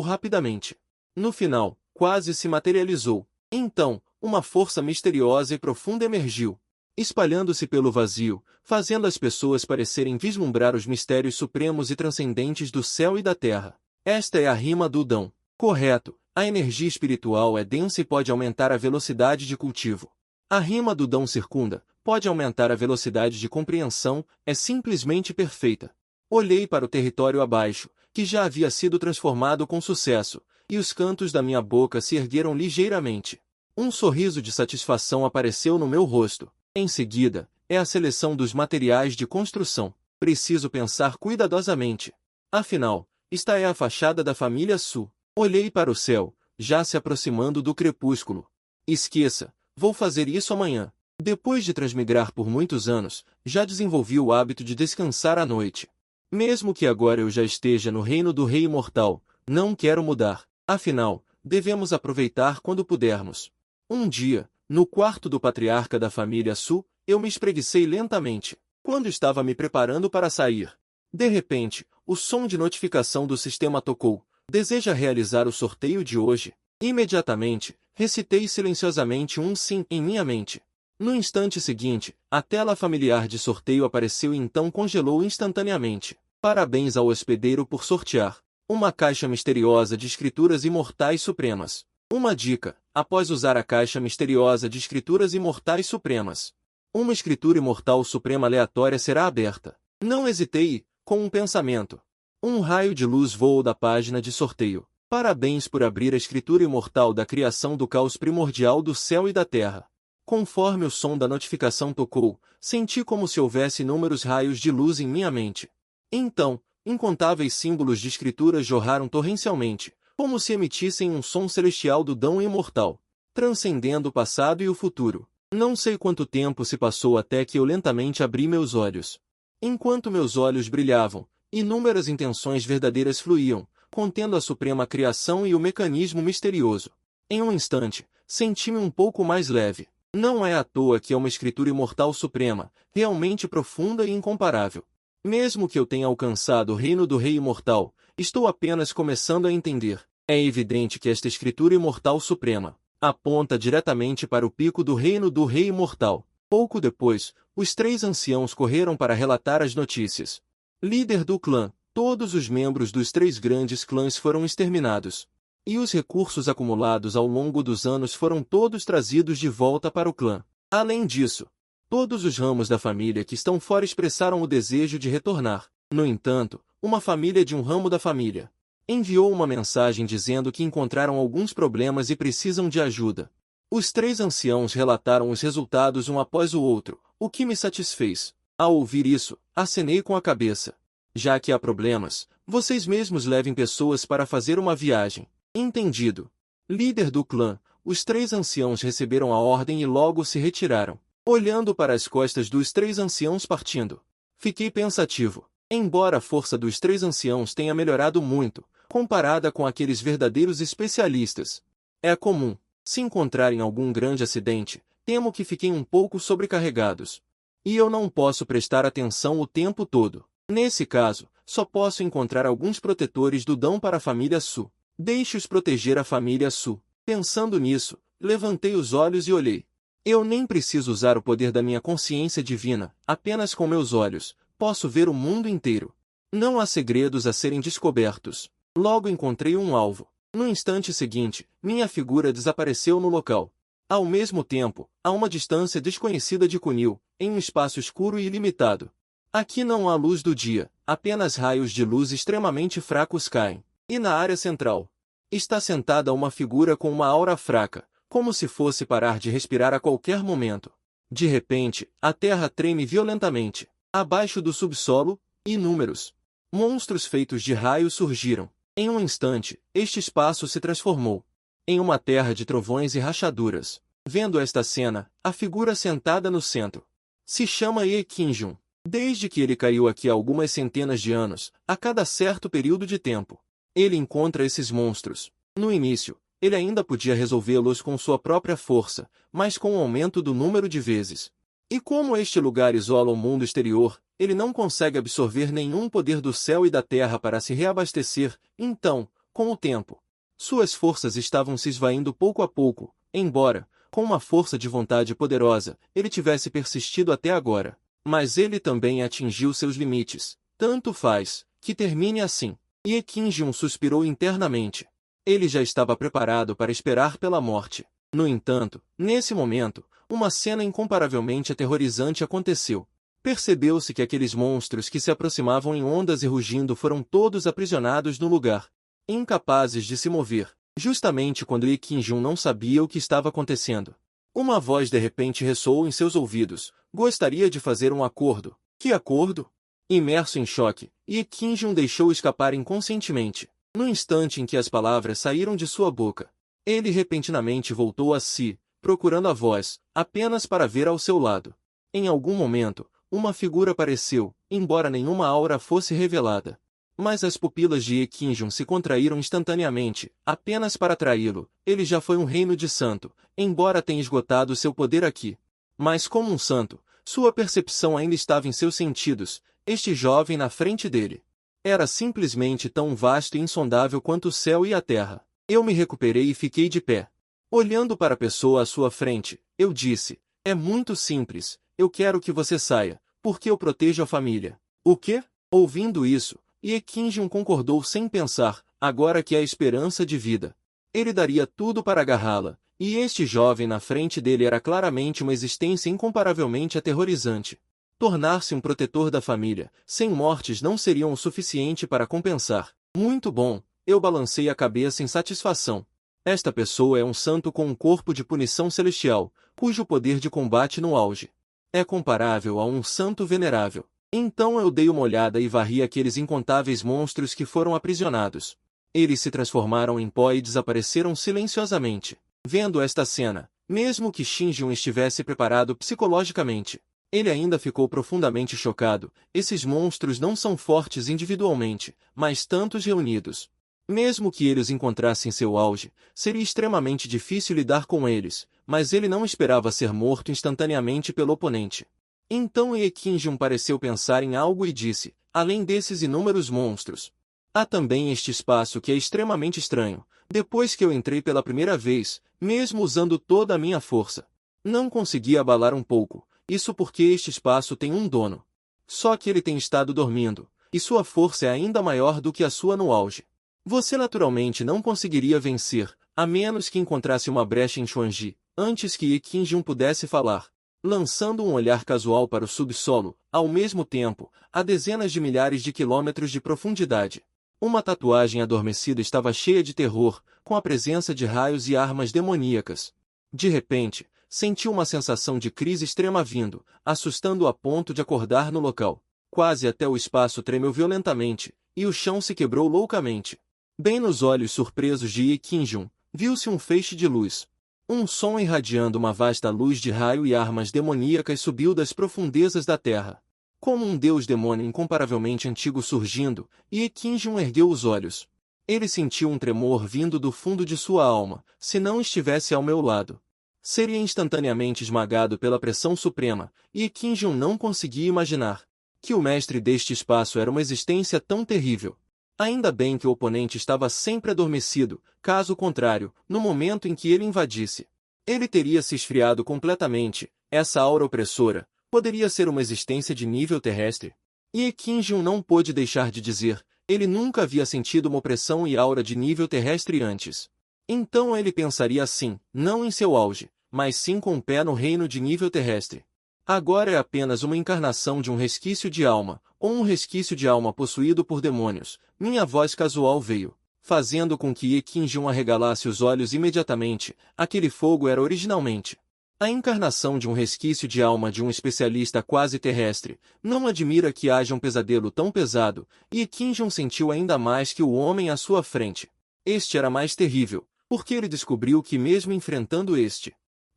rapidamente. No final, quase se materializou. Então, uma força misteriosa e profunda emergiu, espalhando-se pelo vazio, fazendo as pessoas parecerem vislumbrar os mistérios supremos e transcendentes do céu e da terra. Esta é a rima do Dão. Correto, a energia espiritual é densa e pode aumentar a velocidade de cultivo. A rima do Dão circunda, pode aumentar a velocidade de compreensão, é simplesmente perfeita. Olhei para o território abaixo, que já havia sido transformado com sucesso, e os cantos da minha boca se ergueram ligeiramente. Um sorriso de satisfação apareceu no meu rosto. Em seguida, é a seleção dos materiais de construção. Preciso pensar cuidadosamente. Afinal, esta é a fachada da família Su. Olhei para o céu, já se aproximando do crepúsculo. Esqueça, vou fazer isso amanhã. Depois de transmigrar por muitos anos, já desenvolvi o hábito de descansar à noite. Mesmo que agora eu já esteja no reino do Rei Imortal, não quero mudar. Afinal, devemos aproveitar quando pudermos. Um dia, no quarto do patriarca da família Su, eu me espreguicei lentamente, quando estava me preparando para sair. De repente, o som de notificação do sistema tocou. Deseja realizar o sorteio de hoje? Imediatamente, recitei silenciosamente um sim em minha mente. No instante seguinte, a tela familiar de sorteio apareceu e então congelou instantaneamente. Parabéns ao hospedeiro por sortear uma caixa misteriosa de escrituras imortais supremas. Uma dica: após usar a caixa misteriosa de escrituras imortais supremas, uma escritura imortal suprema aleatória será aberta. Não hesitei e, com um pensamento, um raio de luz voou da página de sorteio. Parabéns por abrir a escritura imortal da criação do caos primordial do céu e da terra. Conforme o som da notificação tocou, senti como se houvesse inúmeros raios de luz em minha mente. Então, incontáveis símbolos de escrituras jorraram torrencialmente, como se emitissem um som celestial do Dão imortal, transcendendo o passado e o futuro. Não sei quanto tempo se passou até que eu lentamente abri meus olhos. Enquanto meus olhos brilhavam, inúmeras intenções verdadeiras fluíam, contendo a suprema criação e o mecanismo misterioso. Em um instante, senti-me um pouco mais leve. Não é à toa que é uma escritura imortal suprema, realmente profunda e incomparável. Mesmo que eu tenha alcançado o reino do Rei Imortal, estou apenas começando a entender. É evidente que esta escritura imortal suprema aponta diretamente para o pico do reino do Rei Imortal. Pouco depois, os três anciãos correram para relatar as notícias. Líder do clã, todos os membros dos três grandes clãs foram exterminados. E os recursos acumulados ao longo dos anos foram todos trazidos de volta para o clã. Além disso, todos os ramos da família que estão fora expressaram o desejo de retornar. No entanto, uma família de um ramo da família enviou uma mensagem dizendo que encontraram alguns problemas e precisam de ajuda. Os três anciãos relataram os resultados um após o outro, o que me satisfez. Ao ouvir isso, acenei com a cabeça. Já que há problemas, vocês mesmos levem pessoas para fazer uma viagem. Entendido. Líder do clã, os três anciãos receberam a ordem e logo se retiraram. Olhando para as costas dos três anciãos partindo, fiquei pensativo. Embora a força dos três anciãos tenha melhorado muito, comparada com aqueles verdadeiros especialistas, é comum. Se encontrarem algum grande acidente, temo que fiquem um pouco sobrecarregados. E eu não posso prestar atenção o tempo todo. Nesse caso, só posso encontrar alguns protetores do Dão para a família Su. Deixe-os proteger a família Su. Pensando nisso, levantei os olhos e olhei. Eu nem preciso usar o poder da minha consciência divina, apenas com meus olhos, posso ver o mundo inteiro. Não há segredos a serem descobertos. Logo encontrei um alvo. No instante seguinte, minha figura desapareceu no local. Ao mesmo tempo, a uma distância desconhecida de Kunil, em um espaço escuro e ilimitado. Aqui não há luz do dia, apenas raios de luz extremamente fracos caem. E na área central, está sentada uma figura com uma aura fraca, como se fosse parar de respirar a qualquer momento. De repente, a terra treme violentamente. Abaixo do subsolo, inúmeros monstros feitos de raios surgiram. Em um instante, este espaço se transformou em uma terra de trovões e rachaduras. Vendo esta cena, a figura sentada no centro se chama Ye Qinjun. Desde que ele caiu aqui há algumas centenas de anos, a cada certo período de tempo, ele encontra esses monstros. No início, ele ainda podia resolvê-los com sua própria força, mas com o aumento do número de vezes. E como este lugar isola o mundo exterior, ele não consegue absorver nenhum poder do céu e da terra para se reabastecer, então, com o tempo, suas forças estavam se esvaindo pouco a pouco, embora, com uma força de vontade poderosa, ele tivesse persistido até agora. Mas ele também atingiu seus limites. Tanto faz, que termine assim. E Qinjun suspirou internamente. Ele já estava preparado para esperar pela morte. No entanto, nesse momento, uma cena incomparavelmente aterrorizante aconteceu. Percebeu-se que aqueles monstros que se aproximavam em ondas e rugindo foram todos aprisionados no lugar, incapazes de se mover, justamente quando Ye Qinjun não sabia o que estava acontecendo. Uma voz de repente ressoou em seus ouvidos. Gostaria de fazer um acordo. Que acordo? Imerso em choque, Ye Qinjun deixou escapar inconscientemente. No instante em que as palavras saíram de sua boca, ele repentinamente voltou a si, procurando a voz, apenas para ver ao seu lado. Em algum momento, uma figura apareceu, embora nenhuma aura fosse revelada. Mas as pupilas de Ye Qinjun se contraíram instantaneamente, apenas para atraí-lo. Ele já foi um reino de santo, embora tenha esgotado seu poder aqui. Mas como um santo, sua percepção ainda estava em seus sentidos. Este jovem na frente dele era simplesmente tão vasto e insondável quanto o céu e a terra. Eu me recuperei e fiquei de pé. Olhando para a pessoa à sua frente, eu disse, é muito simples, eu quero que você saia, porque eu protejo a família. O quê? Ouvindo isso, Ye Qinjun concordou sem pensar, agora que há esperança de vida. Ele daria tudo para agarrá-la, e este jovem na frente dele era claramente uma existência incomparavelmente aterrorizante. Tornar-se um protetor da família, sem mortes não seriam o suficiente para compensar. Muito bom, eu balancei a cabeça em satisfação. Esta pessoa é um santo com um corpo de punição celestial, cujo poder de combate no auge é comparável a um santo venerável. Então eu dei uma olhada e varri aqueles incontáveis monstros que foram aprisionados. Eles se transformaram em pó e desapareceram silenciosamente. Vendo esta cena, mesmo que Qinjun estivesse preparado psicologicamente Ele ainda ficou profundamente chocado. Esses monstros não são fortes individualmente, mas tantos reunidos. Mesmo que ele os encontrasse em seu auge, seria extremamente difícil lidar com eles, mas ele não esperava ser morto instantaneamente pelo oponente. Então Ekinjun pareceu pensar em algo e disse, além desses inúmeros monstros, há também este espaço que é extremamente estranho. Depois que eu entrei pela primeira vez, mesmo usando toda a minha força, não consegui abalar um pouco. Isso porque este espaço tem um dono. Só que ele tem estado dormindo, e sua força é ainda maior do que a sua no auge. Você naturalmente não conseguiria vencer, a menos que encontrasse uma brecha em Xuanji, antes que Ekinjun pudesse falar. Lançando um olhar casual para o subsolo, ao mesmo tempo, a dezenas de milhares de quilômetros de profundidade. Uma tatuagem adormecida estava cheia de terror, com a presença de raios e armas demoníacas. De repente, sentiu uma sensação de crise extrema vindo, assustando-o a ponto de acordar no local. Quase até o espaço tremeu violentamente, e o chão se quebrou loucamente. Bem nos olhos surpresos de Ekinjun, viu-se um feixe de luz. Um som irradiando uma vasta luz de raio e armas demoníacas subiu das profundezas da terra. Como um deus demônio incomparavelmente antigo surgindo, e Ekinjun ergueu os olhos. Ele sentiu um tremor vindo do fundo de sua alma. Se não estivesse ao meu lado, seria instantaneamente esmagado pela pressão suprema, e Ekinjun não conseguia imaginar que o mestre deste espaço era uma existência tão terrível. Ainda bem que o oponente estava sempre adormecido, caso contrário, no momento em que ele invadisse, ele teria se esfriado completamente. Essa aura opressora poderia ser uma existência de nível terrestre. E Ekinjun não pôde deixar de dizer, ele nunca havia sentido uma opressão e aura de nível terrestre antes. Então ele pensaria assim, não em seu auge, mas sim com o pé no reino de nível terrestre. Agora é apenas uma encarnação de um resquício de alma, ou um resquício de alma possuído por demônios. Minha voz casual veio, fazendo com que Ekinjun arregalasse os olhos imediatamente. Aquele fogo era originalmente a encarnação de um resquício de alma de um especialista quase terrestre. Não admira que haja um pesadelo tão pesado, e Ekinjun sentiu ainda mais que o homem à sua frente. Este era mais terrível, porque ele descobriu que mesmo enfrentando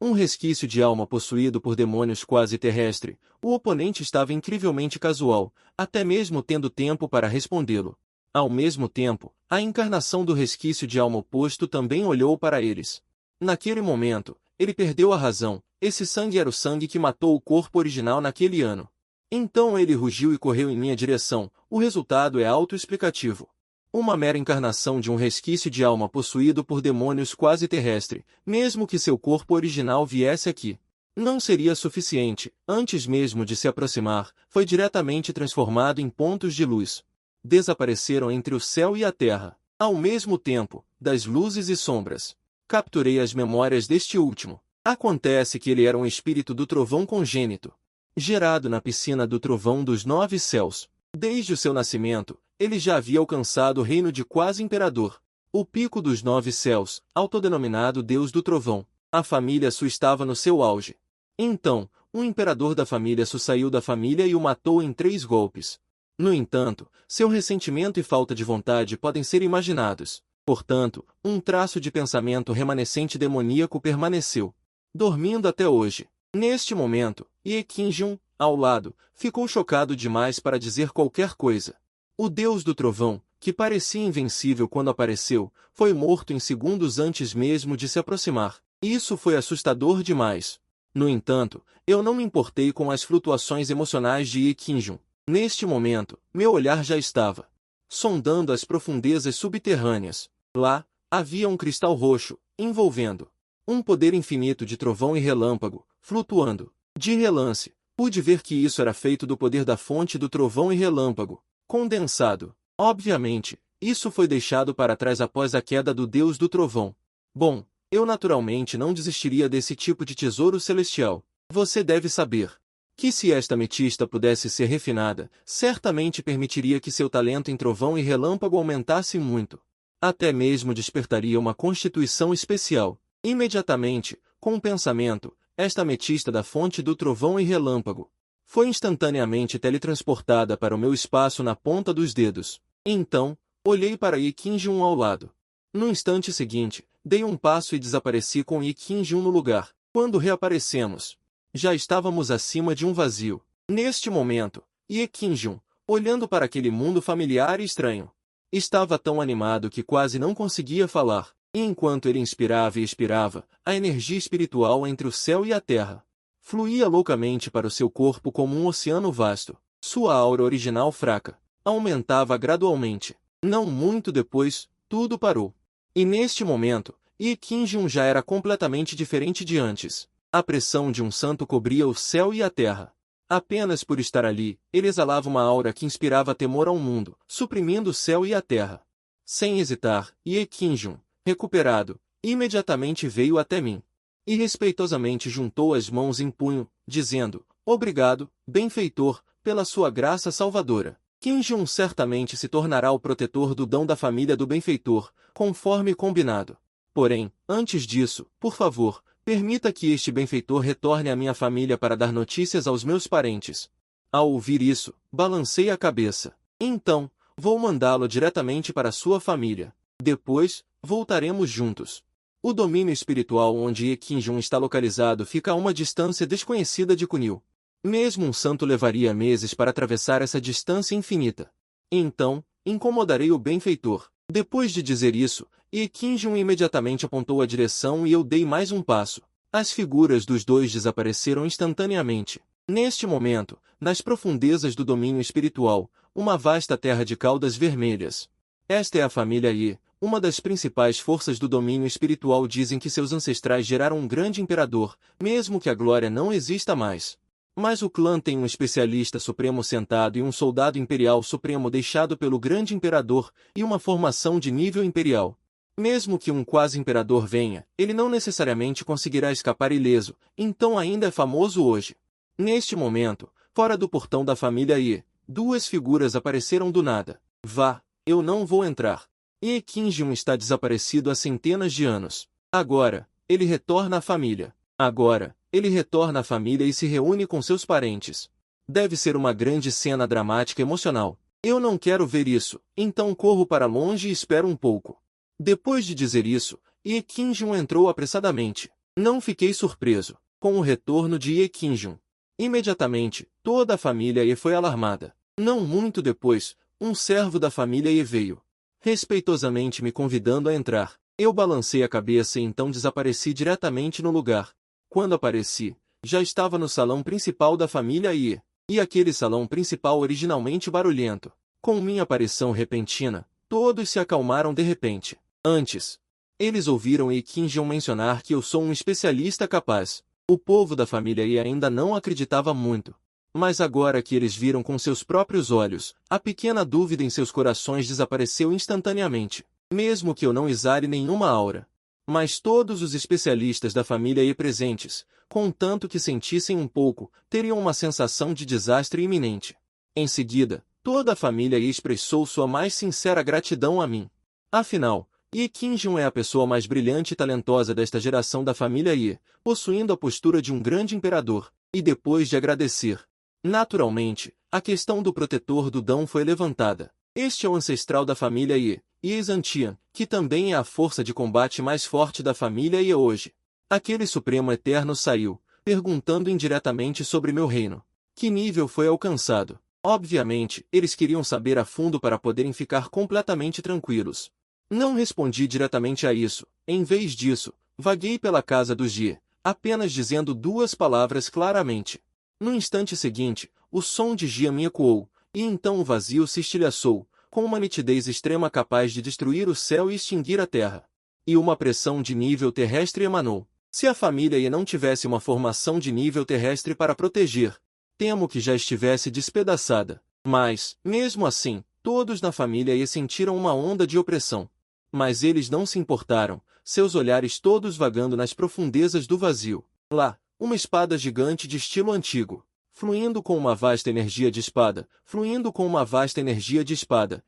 um resquício de alma possuído por demônios quase terrestre, o oponente estava incrivelmente casual, até mesmo tendo tempo para respondê-lo. Ao mesmo tempo, a encarnação do resquício de alma oposto também olhou para eles. Naquele momento, ele perdeu a razão. Esse sangue era o sangue que matou o corpo original naquele ano. Então ele rugiu e correu em minha direção. O resultado é autoexplicativo. Uma mera encarnação de um resquício de alma possuído por demônios quase terrestre, mesmo que seu corpo original viesse aqui, não seria suficiente. Antes mesmo de se aproximar, foi diretamente transformado em pontos de luz. Desapareceram entre o céu e a terra, ao mesmo tempo, das luzes e sombras. Capturei as memórias deste último. Acontece que ele era um espírito do trovão congênito, gerado na piscina do trovão dos 9 céus. Desde o seu nascimento, ele já havia alcançado o reino de quase imperador, o pico dos 9 céus, autodenominado Deus do Trovão. A família Su estava no seu auge. Então, um imperador da família Su saiu da família e o matou em 3 golpes. No entanto, seu ressentimento e falta de vontade podem ser imaginados. Portanto, um traço de pensamento remanescente demoníaco permaneceu, dormindo até hoje. Neste momento, Ekinjun, ao lado, ficou chocado demais para dizer qualquer coisa. O deus do trovão, que parecia invencível quando apareceu, foi morto em segundos antes mesmo de se aproximar. Isso foi assustador demais. No entanto, eu não me importei com as flutuações emocionais de Ekinjun. Neste momento, meu olhar já estava sondando as profundezas subterrâneas. Lá, havia um cristal roxo, envolvendo um poder infinito de trovão e relâmpago, flutuando. De relance, pude ver que isso era feito do poder da fonte do trovão e relâmpago, condensado. Obviamente, isso foi deixado para trás após a queda do Deus do Trovão. Bom, eu naturalmente não desistiria desse tipo de tesouro celestial. Você deve saber que se esta ametista pudesse ser refinada, certamente permitiria que seu talento em trovão e relâmpago aumentasse muito. Até mesmo despertaria uma constituição especial. Imediatamente, com o pensamento, esta ametista da fonte do trovão e relâmpago foi instantaneamente teletransportada para o meu espaço na ponta dos dedos. Então, olhei para Ekinjun ao lado. No instante seguinte, dei um passo e desapareci com Ekinjun no lugar. Quando reaparecemos, Já estávamos acima de um vazio. Neste momento, Ye Qingjun, olhando para aquele mundo familiar e estranho, estava tão animado que quase não conseguia falar, e enquanto ele inspirava e expirava, a energia espiritual entre o céu e a terra fluía loucamente para o seu corpo como um oceano vasto. Sua aura original fraca aumentava gradualmente. Não muito depois, tudo parou. E neste momento, Ye Qingjun já era completamente diferente de antes. A pressão de um santo cobria o céu e a terra. Apenas por estar ali, ele exalava uma aura que inspirava temor ao mundo, suprimindo o céu e a terra. Sem hesitar, Ye Qingjun, recuperado, imediatamente veio até mim e respeitosamente juntou as mãos em punho, dizendo: "Obrigado, benfeitor, pela sua graça salvadora. Qingjun certamente se tornará o protetor do dão da família do benfeitor, conforme combinado. Porém, antes disso, por favor, permita que este benfeitor retorne à minha família para dar notícias aos meus parentes." Ao ouvir isso, balancei a cabeça. "Então, vou mandá-lo diretamente para sua família. Depois, voltaremos juntos." O domínio espiritual onde Ye Qingjun está localizado fica a uma distância desconhecida de Kunil. Mesmo um santo levaria meses para atravessar essa distância infinita. Então, incomodarei o benfeitor. Depois de dizer isso, Ye Qingjun imediatamente apontou a direção e eu dei mais um passo. As figuras dos dois desapareceram instantaneamente. Neste momento, nas profundezas do domínio espiritual, uma vasta terra de caudas vermelhas. Esta é a família Ye. Uma das principais forças do domínio espiritual dizem que seus ancestrais geraram um grande imperador, mesmo que a glória não exista mais. Mas o clã tem um especialista supremo sentado e um soldado imperial supremo deixado pelo grande imperador, e uma formação de nível imperial. Mesmo que um quase-imperador venha, ele não necessariamente conseguirá escapar ileso, então ainda é famoso hoje. Neste momento, fora do portão da família Ye, duas figuras apareceram do nada. "Vá, eu não vou entrar." Ye Qingjun está desaparecido há centenas de anos. Agora, ele retorna à família. Agora, ele retorna à família e se reúne com seus parentes. Deve ser uma grande cena dramática e emocional. Eu não quero ver isso, então corro para longe e espero um pouco. Depois de dizer isso, Ye Qingjun entrou apressadamente. Não fiquei surpreso com o retorno de Ye Qingjun. Imediatamente, toda a família Ye foi alarmada. Não muito depois, um servo da família Ye veio, respeitosamente me convidando a entrar. Eu balancei a cabeça e então desapareci diretamente no lugar. Quando apareci, já estava no salão principal da família Ye. E aquele salão principal originalmente barulhento. Com minha aparição repentina, todos se acalmaram de repente. Antes, eles ouviram Ye Qingjun mencionar que eu sou um especialista capaz. O povo da família Ye ainda não acreditava muito. Mas agora que eles viram com seus próprios olhos, a pequena dúvida em seus corações desapareceu instantaneamente, mesmo que eu não exale nenhuma aura. Mas todos os especialistas da família Ye presentes, contanto que sentissem um pouco, teriam uma sensação de desastre iminente. Em seguida, toda a família Ye expressou sua mais sincera gratidão a mim. Afinal, Ye Qingjun é a pessoa mais brilhante e talentosa desta geração da família Ye, possuindo a postura de um grande imperador, e depois de agradecer, naturalmente, a questão do protetor do Dão foi levantada. Este é o ancestral da família Ye, Ye Zhantian, que também é a força de combate mais forte da família Ye hoje. Aquele Supremo Eterno saiu, perguntando indiretamente sobre meu reino. Que nível foi alcançado? Obviamente, eles queriam saber a fundo para poderem ficar completamente tranquilos. Não respondi diretamente a isso. Em vez disso, vaguei pela casa dos Ye, apenas dizendo duas palavras claramente. No instante seguinte, o som de Jia me ecoou, e então o vazio se estilhaçou, com uma nitidez extrema capaz de destruir o céu e extinguir a terra. E uma pressão de nível terrestre emanou. Se a família Ye não tivesse uma formação de nível terrestre para proteger, temo que já estivesse despedaçada. Mas, mesmo assim, todos na família Ye sentiram uma onda de opressão. Mas eles não se importaram, seus olhares todos vagando nas profundezas do vazio. Lá, uma espada gigante de estilo antigo, fluindo com uma vasta energia de espada,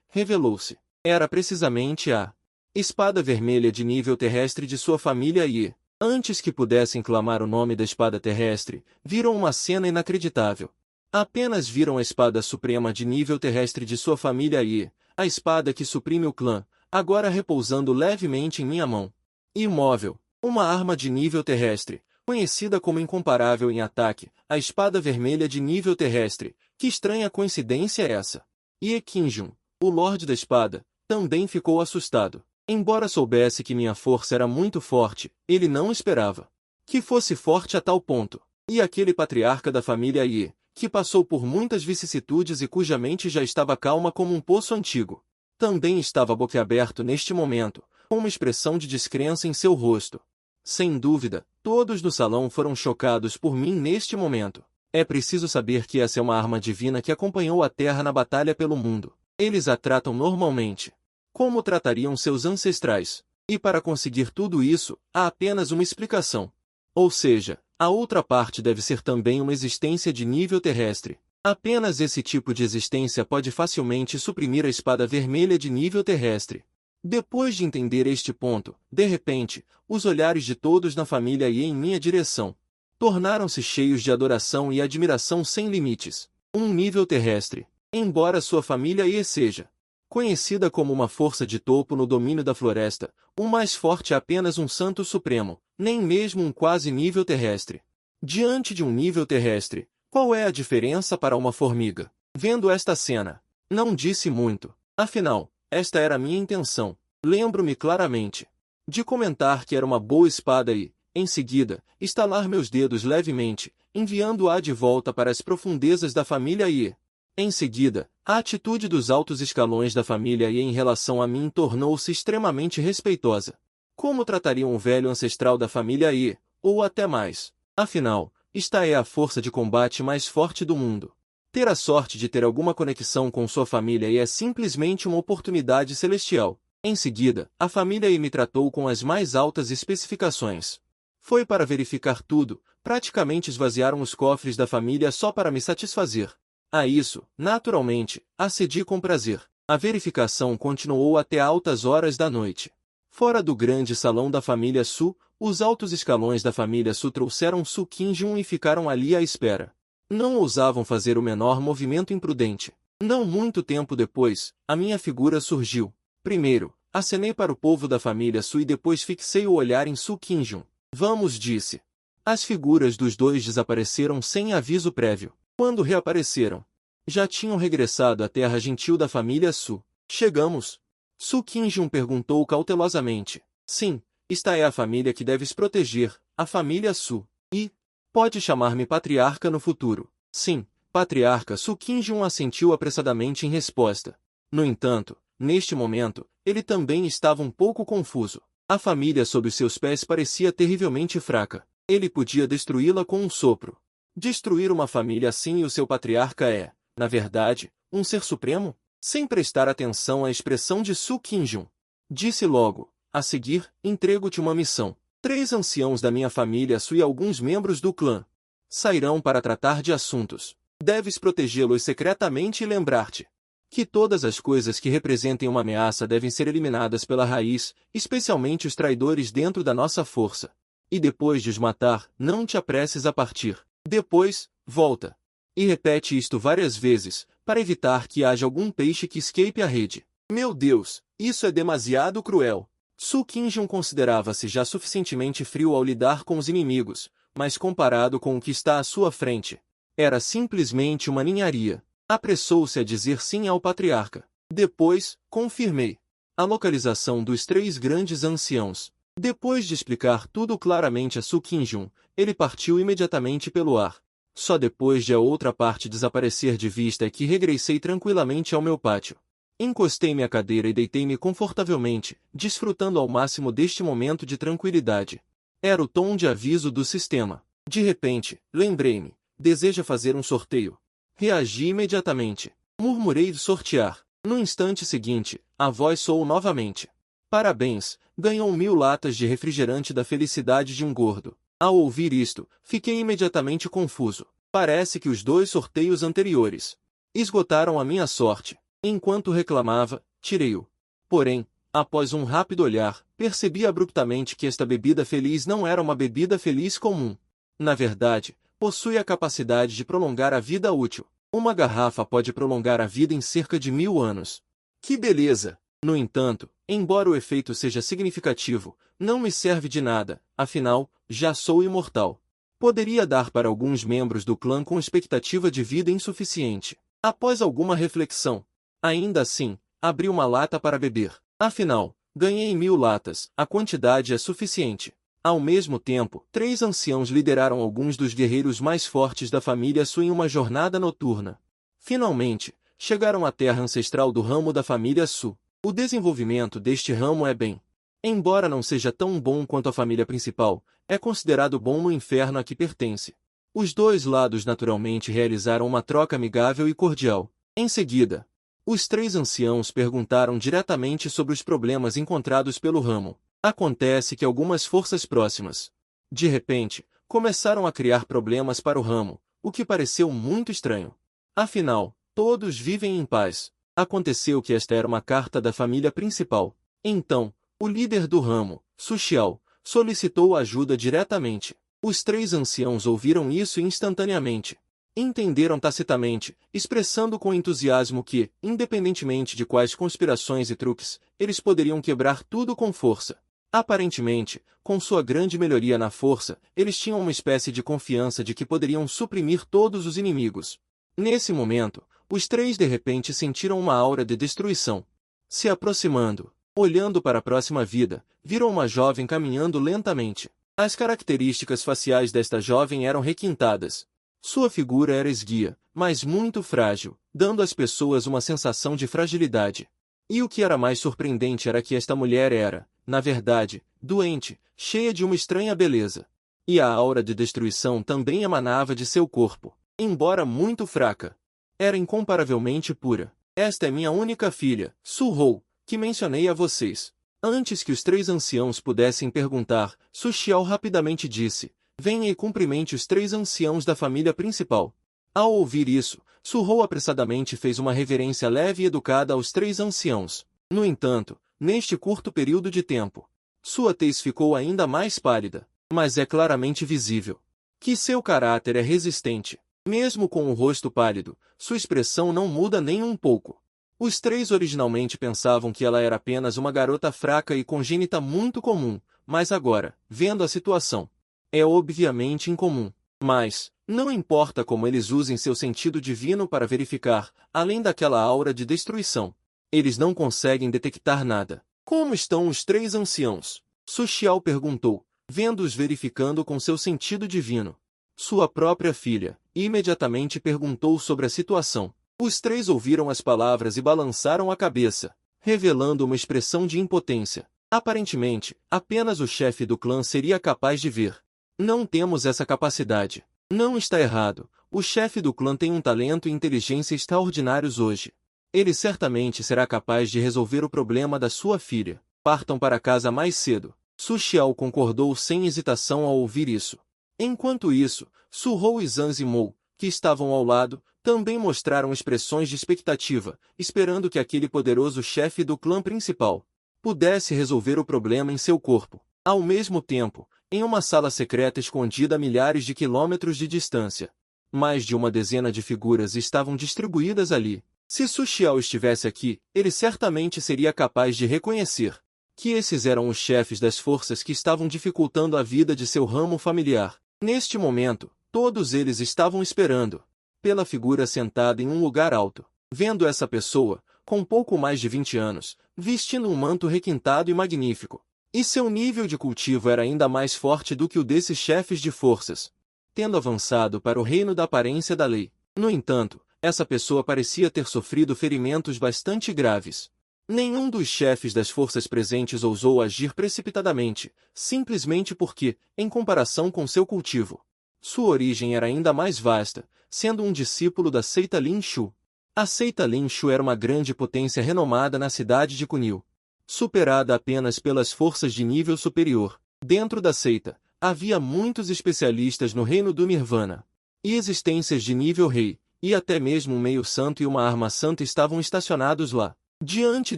revelou-se. Era precisamente a espada vermelha de nível terrestre de sua família Ye. Antes que pudessem clamar o nome da espada terrestre, viram uma cena inacreditável. Apenas viram a espada suprema de nível terrestre de sua família Ye, a espada que suprime o clã, agora repousando levemente em minha mão. Imóvel, uma arma de nível terrestre, Conhecida como incomparável em ataque, a espada vermelha de nível terrestre, que estranha coincidência é essa? E Ekinjun, o Lorde da Espada, também ficou assustado. Embora soubesse que minha força era muito forte, ele não esperava que fosse forte a tal ponto. E aquele patriarca da família Yi, que passou por muitas vicissitudes e cuja mente já estava calma como um poço antigo, também estava boquiaberto neste momento, com uma expressão de descrença em seu rosto. Sem dúvida, todos no salão foram chocados por mim neste momento. É preciso saber que essa é uma arma divina que acompanhou a Terra na batalha pelo mundo. Eles a tratam normalmente como tratariam seus ancestrais. E para conseguir tudo isso, há apenas uma explicação. Ou seja, a outra parte deve ser também uma existência de nível terrestre. Apenas esse tipo de existência pode facilmente suprimir a espada vermelha de nível terrestre. Depois de entender este ponto, de repente, os olhares de todos na família Yi em minha direção tornaram-se cheios de adoração e admiração sem limites. Um nível terrestre. Embora sua família Yi seja conhecida como uma força de topo no domínio da floresta, o mais forte é apenas um santo supremo, nem mesmo um quase nível terrestre. Diante de um nível terrestre, qual é a diferença para uma formiga? Vendo esta cena, não disse muito. Afinal, esta era a minha intenção. Lembro-me claramente de comentar que era uma boa espada e, em seguida, estalar meus dedos levemente, enviando-a de volta para as profundezas da família Yi. Em seguida, a atitude dos altos escalões da família Yi em relação a mim tornou-se extremamente respeitosa. Como tratariam o velho ancestral da família Yi, ou até mais? Afinal, esta é a força de combate mais forte do mundo. Ter a sorte de ter alguma conexão com sua família Yi é simplesmente uma oportunidade celestial. Em seguida, a família Yi me tratou com as mais altas especificações. Foi para verificar tudo, praticamente esvaziaram os cofres da família só para me satisfazer. A isso, naturalmente, acedi com prazer. A verificação continuou até altas horas da noite. Fora do grande salão da família Su, os altos escalões da família Su trouxeram Su Qingjun e ficaram ali à espera. Não ousavam fazer o menor movimento imprudente. Não muito tempo depois, a minha figura surgiu. Primeiro, acenei para o povo da família Su e depois fixei o olhar em Su Qingjun. Vamos, disse. As figuras dos dois desapareceram sem aviso prévio. Quando reapareceram, já tinham regressado à terra gentil da família Su. Chegamos? Su Qingjun perguntou cautelosamente. Sim, esta é a família que deves proteger, a família Su. E pode chamar-me patriarca no futuro. Sim, patriarca. Su Qingjun assentiu apressadamente em resposta. No entanto, neste momento, ele também estava um pouco confuso. A família sob os seus pés parecia terrivelmente fraca. Ele podia destruí-la com um sopro. Destruir uma família assim e o seu patriarca é, na verdade, um ser supremo? Sem prestar atenção à expressão de Su Qingjun, disse logo, a seguir, entrego-te uma missão. 3 anciãos da minha família Su e alguns membros do clã sairão para tratar de assuntos. Deves protegê-los secretamente e lembrar-te que todas as coisas que representem uma ameaça devem ser eliminadas pela raiz, especialmente os traidores dentro da nossa força. E depois de os matar, não te apresses a partir. Depois, volta. E repete isto várias vezes, para evitar que haja algum peixe que escape a rede. Meu Deus, isso é demasiado cruel. Su Qingjun considerava-se já suficientemente frio ao lidar com os inimigos, mas comparado com o que está à sua frente, era simplesmente uma ninharia. Apressou-se a dizer sim ao patriarca. Depois, confirmei a localização dos 3 grandes anciãos. Depois de explicar tudo claramente a Su Qingjun, ele partiu imediatamente pelo ar. Só depois de a outra parte desaparecer de vista é que regressei tranquilamente ao meu pátio. Encostei-me à cadeira e deitei-me confortavelmente, desfrutando ao máximo deste momento de tranquilidade. Era o tom de aviso do sistema. De repente, lembrei-me, deseja fazer um sorteio. Reagi imediatamente. Murmurei de sortear. No instante seguinte, a voz soou novamente. Parabéns, ganhou 1000 latas de refrigerante da felicidade de um gordo. Ao ouvir isto, fiquei imediatamente confuso. Parece que os 2 sorteios anteriores esgotaram a minha sorte. Enquanto reclamava, tirei-o. Porém, após um rápido olhar, percebi abruptamente que esta bebida feliz não era uma bebida feliz comum. Na verdade, possui a capacidade de prolongar a vida útil. Uma garrafa pode prolongar a vida em cerca de 1000 anos. Que beleza! No entanto, embora o efeito seja significativo, não me serve de nada, afinal, já sou imortal. Poderia dar para alguns membros do clã com expectativa de vida insuficiente. Após alguma reflexão, ainda assim, abri uma lata para beber. Afinal, ganhei 1000 latas, a quantidade é suficiente. Ao mesmo tempo, 3 anciãos lideraram alguns dos guerreiros mais fortes da família Su em uma jornada noturna. Finalmente, chegaram à terra ancestral do ramo da família Su. O desenvolvimento deste ramo é bem. Embora não seja tão bom quanto a família principal, é considerado bom no inferno a que pertence. Os dois lados naturalmente realizaram uma troca amigável e cordial. Em seguida, os 3 anciãos perguntaram diretamente sobre os problemas encontrados pelo ramo. Acontece que algumas forças próximas, de repente, começaram a criar problemas para o ramo, o que pareceu muito estranho. Afinal, todos vivem em paz. Aconteceu que esta era uma carta da família principal. Então, o líder do ramo, Su Xiao, solicitou ajuda diretamente. Os 3 anciãos ouviram isso instantaneamente. Entenderam tacitamente, expressando com entusiasmo que, independentemente de quais conspirações e truques, eles poderiam quebrar tudo com força. Aparentemente, com sua grande melhoria na força, eles tinham uma espécie de confiança de que poderiam suprimir todos os inimigos. Nesse momento, os 3 de repente sentiram uma aura de destruição. Se aproximando, olhando para a próxima vida, viram uma jovem caminhando lentamente. As características faciais desta jovem eram requintadas. Sua figura era esguia, mas muito frágil, dando às pessoas uma sensação de fragilidade. E o que era mais surpreendente era que esta mulher era, na verdade, doente, cheia de uma estranha beleza. E a aura de destruição também emanava de seu corpo, embora muito fraca. Era incomparavelmente pura. Esta é minha única filha, Su Hou, que mencionei a vocês. Antes que os 3 anciãos pudessem perguntar, Su Xiao rapidamente disse: venha e cumprimente os 3 anciãos da família principal. Ao ouvir isso, Su Hou apressadamente fez uma reverência leve e educada aos 3 anciãos. No entanto, neste curto período de tempo, sua tez ficou ainda mais pálida, mas é claramente visível que seu caráter é resistente. Mesmo com o rosto pálido, sua expressão não muda nem um pouco. Os 3 originalmente pensavam que ela era apenas uma garota fraca e congênita muito comum, mas agora, vendo a situação, é obviamente incomum. Mas, não importa como eles usem seu sentido divino para verificar, além daquela aura de destruição, eles não conseguem detectar nada. Como estão os 3 anciãos? Su Xiao perguntou, vendo-os verificando com seu sentido divino. Sua própria filha, imediatamente perguntou sobre a situação. Os 3 ouviram as palavras e balançaram a cabeça, revelando uma expressão de impotência. Aparentemente, apenas o chefe do clã seria capaz de ver. Não temos essa capacidade. Não está errado. O chefe do clã tem um talento e inteligência extraordinários hoje. Ele certamente será capaz de resolver o problema da sua filha. Partam para casa mais cedo. Su Xiao concordou sem hesitação ao ouvir isso. Enquanto isso, Su Hou e Zhang Zimou, que estavam ao lado, também mostraram expressões de expectativa, esperando que aquele poderoso chefe do clã principal pudesse resolver o problema em seu corpo. Ao mesmo tempo, em uma sala secreta escondida a milhares de quilômetros de distância, mais de uma dezena de figuras estavam distribuídas ali. Se Su Xiao estivesse aqui, ele certamente seria capaz de reconhecer que esses eram os chefes das forças que estavam dificultando a vida de seu ramo familiar. Neste momento, todos eles estavam esperando pela figura sentada em um lugar alto. Vendo essa pessoa, com pouco mais de 20 anos, vestindo um manto requintado e magnífico. E seu nível de cultivo era ainda mais forte do que o desses chefes de forças, tendo avançado para o reino da aparência da lei. No entanto, essa pessoa parecia ter sofrido ferimentos bastante graves. Nenhum dos chefes das forças presentes ousou agir precipitadamente, simplesmente porque, em comparação com seu cultivo, sua origem era ainda mais vasta, sendo um discípulo da seita Lin Shu. A seita Lin Shu era uma grande potência renomada na cidade de Kunil, superada apenas pelas forças de nível superior. Dentro da seita, havia muitos especialistas no reino do Nirvana, e existências de nível rei, e até mesmo um meio-santo e uma arma santa estavam estacionados lá. Diante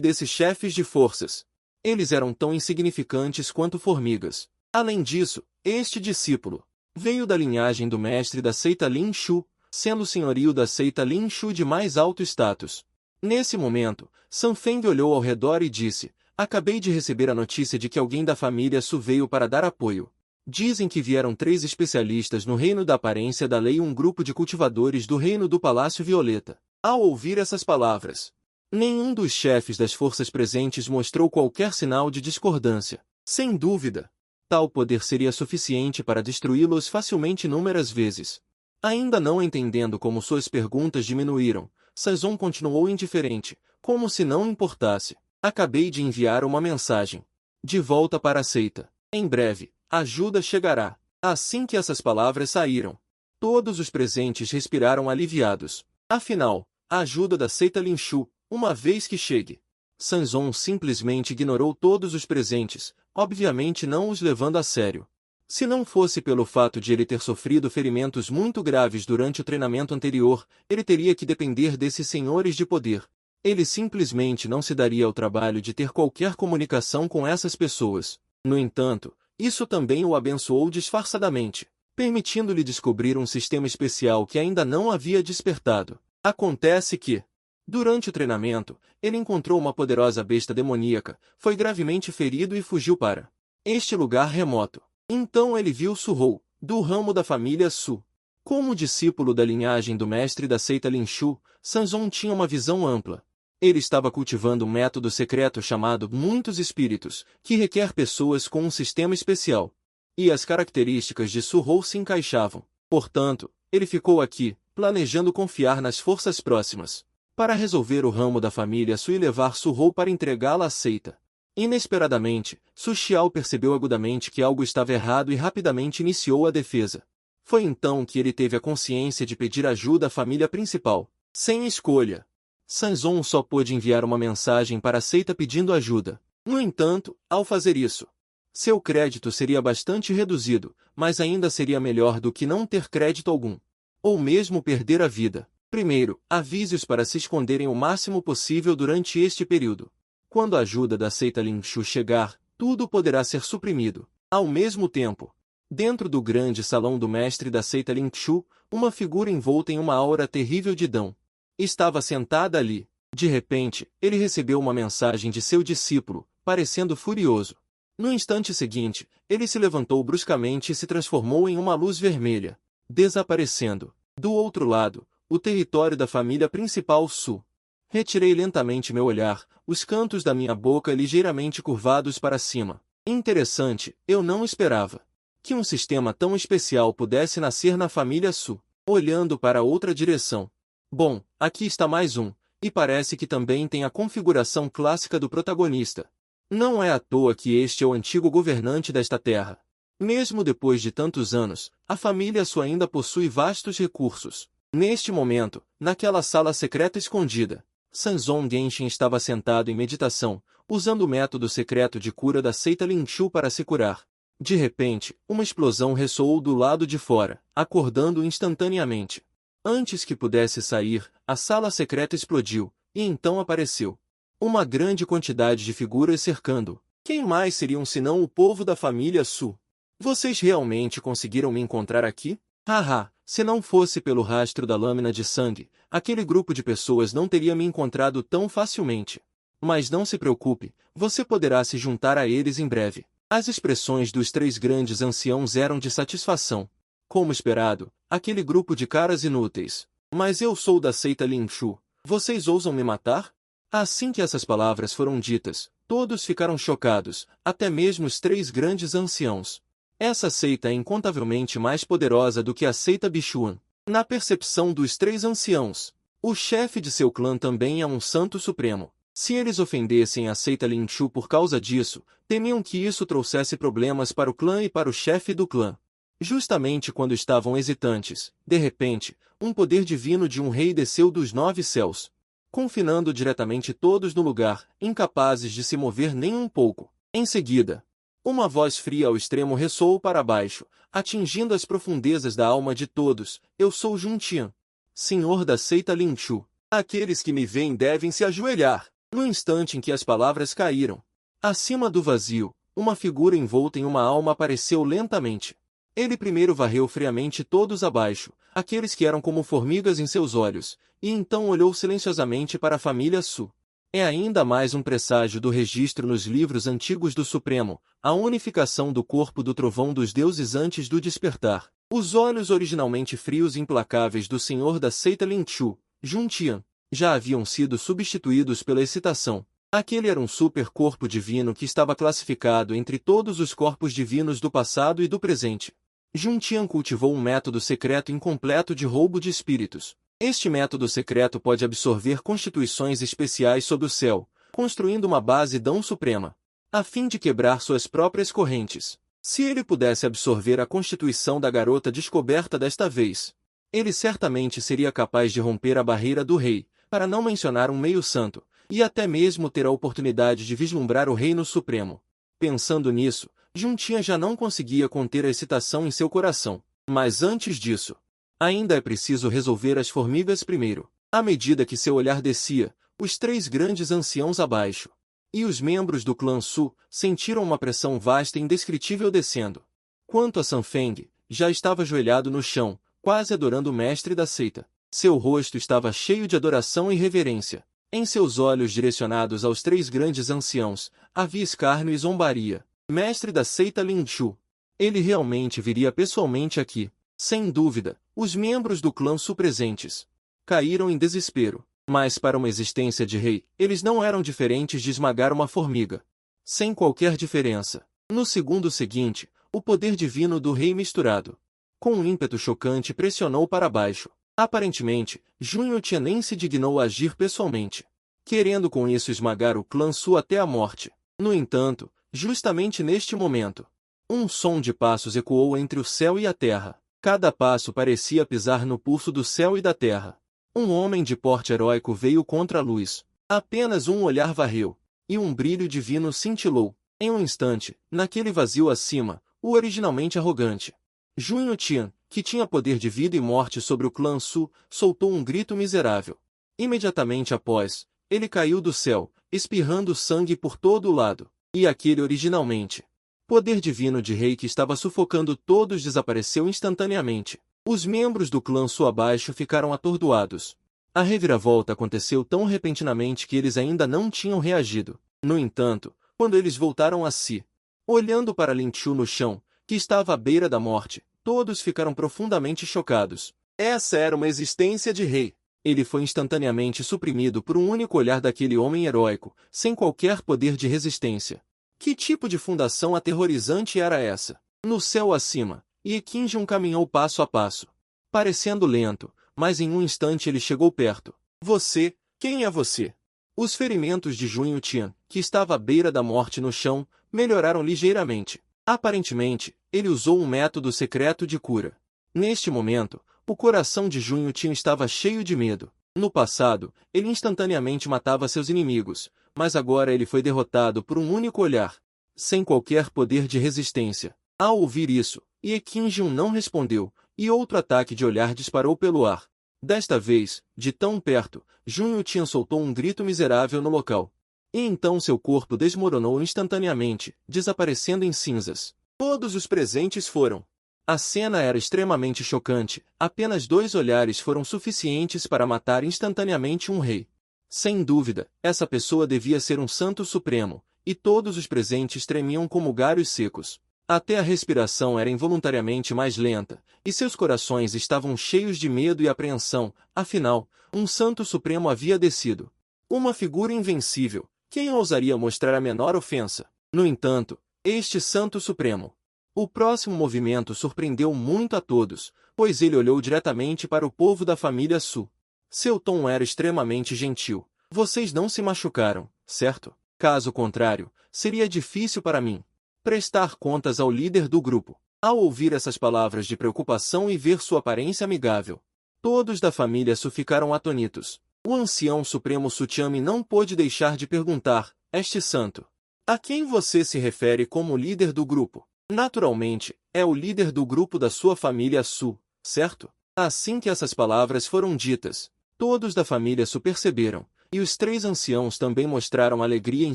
desses chefes de forças, eles eram tão insignificantes quanto formigas. Além disso, este discípulo veio da linhagem do mestre da seita Lin Shu, sendo o senhorio da seita Lin Shu de mais alto status. Nesse momento, San Feng olhou ao redor e disse: acabei de receber a notícia de que alguém da família Su veio para dar apoio. Dizem que vieram 3 especialistas no reino da aparência da lei e um grupo de cultivadores do reino do Palácio Violeta. Ao ouvir essas palavras, nenhum dos chefes das forças presentes mostrou qualquer sinal de discordância. Sem dúvida, tal poder seria suficiente para destruí-los facilmente inúmeras vezes. Ainda não entendendo como suas perguntas diminuíram, Sanzon continuou indiferente, como se não importasse. Acabei de enviar uma mensagem. De volta para a seita. Em breve, ajuda chegará. Assim que essas palavras saíram, todos os presentes respiraram aliviados. Afinal, a ajuda da seita Linshu, uma vez que chegue. Sanzon simplesmente ignorou todos os presentes, obviamente não os levando a sério. Se não fosse pelo fato de ele ter sofrido ferimentos muito graves durante o treinamento anterior, ele teria que depender desses senhores de poder. Ele simplesmente não se daria ao trabalho de ter qualquer comunicação com essas pessoas. No entanto, isso também o abençoou disfarçadamente, permitindo-lhe descobrir um sistema especial que ainda não havia despertado. Acontece que, durante o treinamento, ele encontrou uma poderosa besta demoníaca, foi gravemente ferido e fugiu para este lugar remoto. Então ele viu Su-Hou, do ramo da família Su. Como discípulo da linhagem do mestre da seita Linshu, Sanzon tinha uma visão ampla. Ele estava cultivando um método secreto chamado Muitos Espíritos, que requer pessoas com um sistema especial. E as características de Su-Hou se encaixavam. Portanto, ele ficou aqui, planejando confiar nas forças próximas, para resolver o ramo da família Su e levar Su-Hou para entregá-la à seita. Inesperadamente, Su Xiao percebeu agudamente que algo estava errado e rapidamente iniciou a defesa. Foi então que ele teve a consciência de pedir ajuda à família principal. Sem escolha, Sanzon só pôde enviar uma mensagem para a seita pedindo ajuda. No entanto, ao fazer isso, seu crédito seria bastante reduzido, mas ainda seria melhor do que não ter crédito algum. Ou mesmo perder a vida. Primeiro, avise-os para se esconderem o máximo possível durante este período. Quando a ajuda da seita Linshu chegar, tudo poderá ser suprimido. Ao mesmo tempo, dentro do grande salão do mestre da seita Linshu, uma figura envolta em uma aura terrível de Dão estava sentada ali. De repente, ele recebeu uma mensagem de seu discípulo, parecendo furioso. No instante seguinte, ele se levantou bruscamente e se transformou em uma luz vermelha, desaparecendo. Do outro lado, o território da família principal Su. Retirei lentamente meu olhar, os cantos da minha boca ligeiramente curvados para cima. Interessante, eu não esperava que um sistema tão especial pudesse nascer na família Su. Olhando para outra direção. Bom, aqui está mais um, e parece que também tem a configuração clássica do protagonista. Não é à toa que este é o antigo governante desta terra. Mesmo depois de tantos anos, a família Su ainda possui vastos recursos. Neste momento, naquela sala secreta escondida, Sanzon Genshin estava sentado em meditação, usando o método secreto de cura da seita Linshu para se curar. De repente, uma explosão ressoou do lado de fora, acordando-o instantaneamente. Antes que pudesse sair, a sala secreta explodiu, e então apareceu uma grande quantidade de figuras cercando. Quem mais seriam senão o povo da família Su? Vocês realmente conseguiram me encontrar aqui? Haha, se não fosse pelo rastro da lâmina de sangue, aquele grupo de pessoas não teria me encontrado tão facilmente. Mas não se preocupe, você poderá se juntar a eles em breve. As expressões dos 3 grandes anciãos eram de satisfação. Como esperado, aquele grupo de caras inúteis. Mas eu sou da seita Linshu. Vocês ousam me matar? Assim que essas palavras foram ditas, todos ficaram chocados, até mesmo os 3 grandes anciãos. Essa seita é incontavelmente mais poderosa do que a seita Bichuan. Na percepção dos 3 anciãos, o chefe de seu clã também é um santo supremo. Se eles ofendessem a seita Linshu por causa disso, temiam que isso trouxesse problemas para o clã e para o chefe do clã. Justamente quando estavam hesitantes, de repente, um poder divino de um rei desceu dos 9 céus, confinando diretamente todos no lugar, incapazes de se mover nem um pouco. Em seguida, uma voz fria ao extremo ressoou para baixo, atingindo as profundezas da alma de todos. Eu sou Juntian, senhor da seita Linshu. Aqueles que me veem devem se ajoelhar. No instante em que as palavras caíram, acima do vazio, uma figura envolta em uma alma apareceu lentamente. Ele primeiro varreu friamente todos abaixo, aqueles que eram como formigas em seus olhos, e então olhou silenciosamente para a família Su. É ainda mais um presságio do registro nos livros antigos do Supremo, a unificação do corpo do trovão dos deuses antes do despertar. Os olhos originalmente frios e implacáveis do senhor da seita Lin-Chu, Jun Tian, já haviam sido substituídos pela excitação. Aquele era um super-corpo divino que estava classificado entre todos os corpos divinos do passado e do presente. Jun Tian cultivou um método secreto incompleto de roubo de espíritos. Este método secreto pode absorver constituições especiais sob o céu, construindo uma base Dão Suprema, a fim de quebrar suas próprias correntes. Se ele pudesse absorver a constituição da garota descoberta desta vez, ele certamente seria capaz de romper a barreira do rei, para não mencionar um meio-santo, e até mesmo ter a oportunidade de vislumbrar o Reino Supremo. Pensando nisso, Jun Tian já não conseguia conter a excitação em seu coração. Mas antes disso, ainda é preciso resolver as formigas primeiro. À medida que seu olhar descia, os 3 grandes anciãos abaixo, e os membros do clã Su, sentiram uma pressão vasta e indescritível descendo. Quanto a San Feng, já estava ajoelhado no chão, quase adorando o mestre da seita. Seu rosto estava cheio de adoração e reverência. Em seus olhos direcionados aos 3 grandes anciãos, havia escárnio e zombaria. Mestre da seita Lin-Chu. Ele realmente viria pessoalmente aqui. Sem dúvida, os membros do clã Su presentes caíram em desespero. Mas para uma existência de rei, eles não eram diferentes de esmagar uma formiga. Sem qualquer diferença. No segundo seguinte, o poder divino do rei misturado com um ímpeto chocante pressionou para baixo. Aparentemente, Jun Tian nem se dignou a agir pessoalmente, querendo com isso esmagar o clã Su até a morte. No entanto, justamente neste momento, um som de passos ecoou entre o céu e a terra. Cada passo parecia pisar no pulso do céu e da terra. Um homem de porte heróico veio contra a luz. Apenas um olhar varreu, e um brilho divino cintilou. Em um instante, naquele vazio acima, o originalmente arrogante Jun Tian, que tinha poder de vida e morte sobre o clã Su, soltou um grito miserável. Imediatamente após, ele caiu do céu, espirrando sangue por todo o lado. E aquele originalmente poder divino de rei que estava sufocando todos desapareceu instantaneamente. Os membros do clã Su abaixo ficaram atordoados. A reviravolta aconteceu tão repentinamente que eles ainda não tinham reagido. No entanto, quando eles voltaram a si, olhando para Lin-Chu no chão, que estava à beira da morte, todos ficaram profundamente chocados. Essa era uma existência de rei. Ele foi instantaneamente suprimido por um único olhar daquele homem heróico, sem qualquer poder de resistência. Que tipo de fundação aterrorizante era essa? No céu acima, Ye Qingjun caminhou passo a passo, parecendo lento, mas em um instante ele chegou perto. Você, quem é você? Os ferimentos de Jun Tian, que estava à beira da morte no chão, melhoraram ligeiramente. Aparentemente, ele usou um método secreto de cura. Neste momento, o coração de Jun Tian estava cheio de medo. No passado, ele instantaneamente matava seus inimigos, mas agora ele foi derrotado por um único olhar, sem qualquer poder de resistência. Ao ouvir isso, Ye Qingjun não respondeu, e outro ataque de olhar disparou pelo ar. Desta vez, de tão perto, Jun Tian soltou um grito miserável no local. E então seu corpo desmoronou instantaneamente, desaparecendo em cinzas. Todos os presentes foram. A cena era extremamente chocante, apenas 2 olhares foram suficientes para matar instantaneamente um rei. Sem dúvida, essa pessoa devia ser um santo supremo, e todos os presentes tremiam como galhos secos. Até a respiração era involuntariamente mais lenta, e seus corações estavam cheios de medo e apreensão, afinal, um santo supremo havia descido. Uma figura invencível, quem ousaria mostrar a menor ofensa? No entanto, este santo supremo. O próximo movimento surpreendeu muito a todos, pois ele olhou diretamente para o povo da família Su. Seu tom era extremamente gentil. Vocês não se machucaram, certo? Caso contrário, seria difícil para mim prestar contas ao líder do grupo. Ao ouvir essas palavras de preocupação e ver sua aparência amigável, todos da família Su ficaram atônitos. O ancião supremo Sutiame não pôde deixar de perguntar, este santo, a quem você se refere como líder do grupo? Naturalmente, é o líder do grupo da sua família Su, certo? Assim que essas palavras foram ditas, todos da família Su perceberam, e os 3 anciãos também mostraram alegria em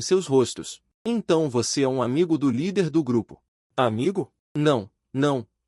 seus rostos. Então você é um amigo do líder do grupo. Amigo? Não,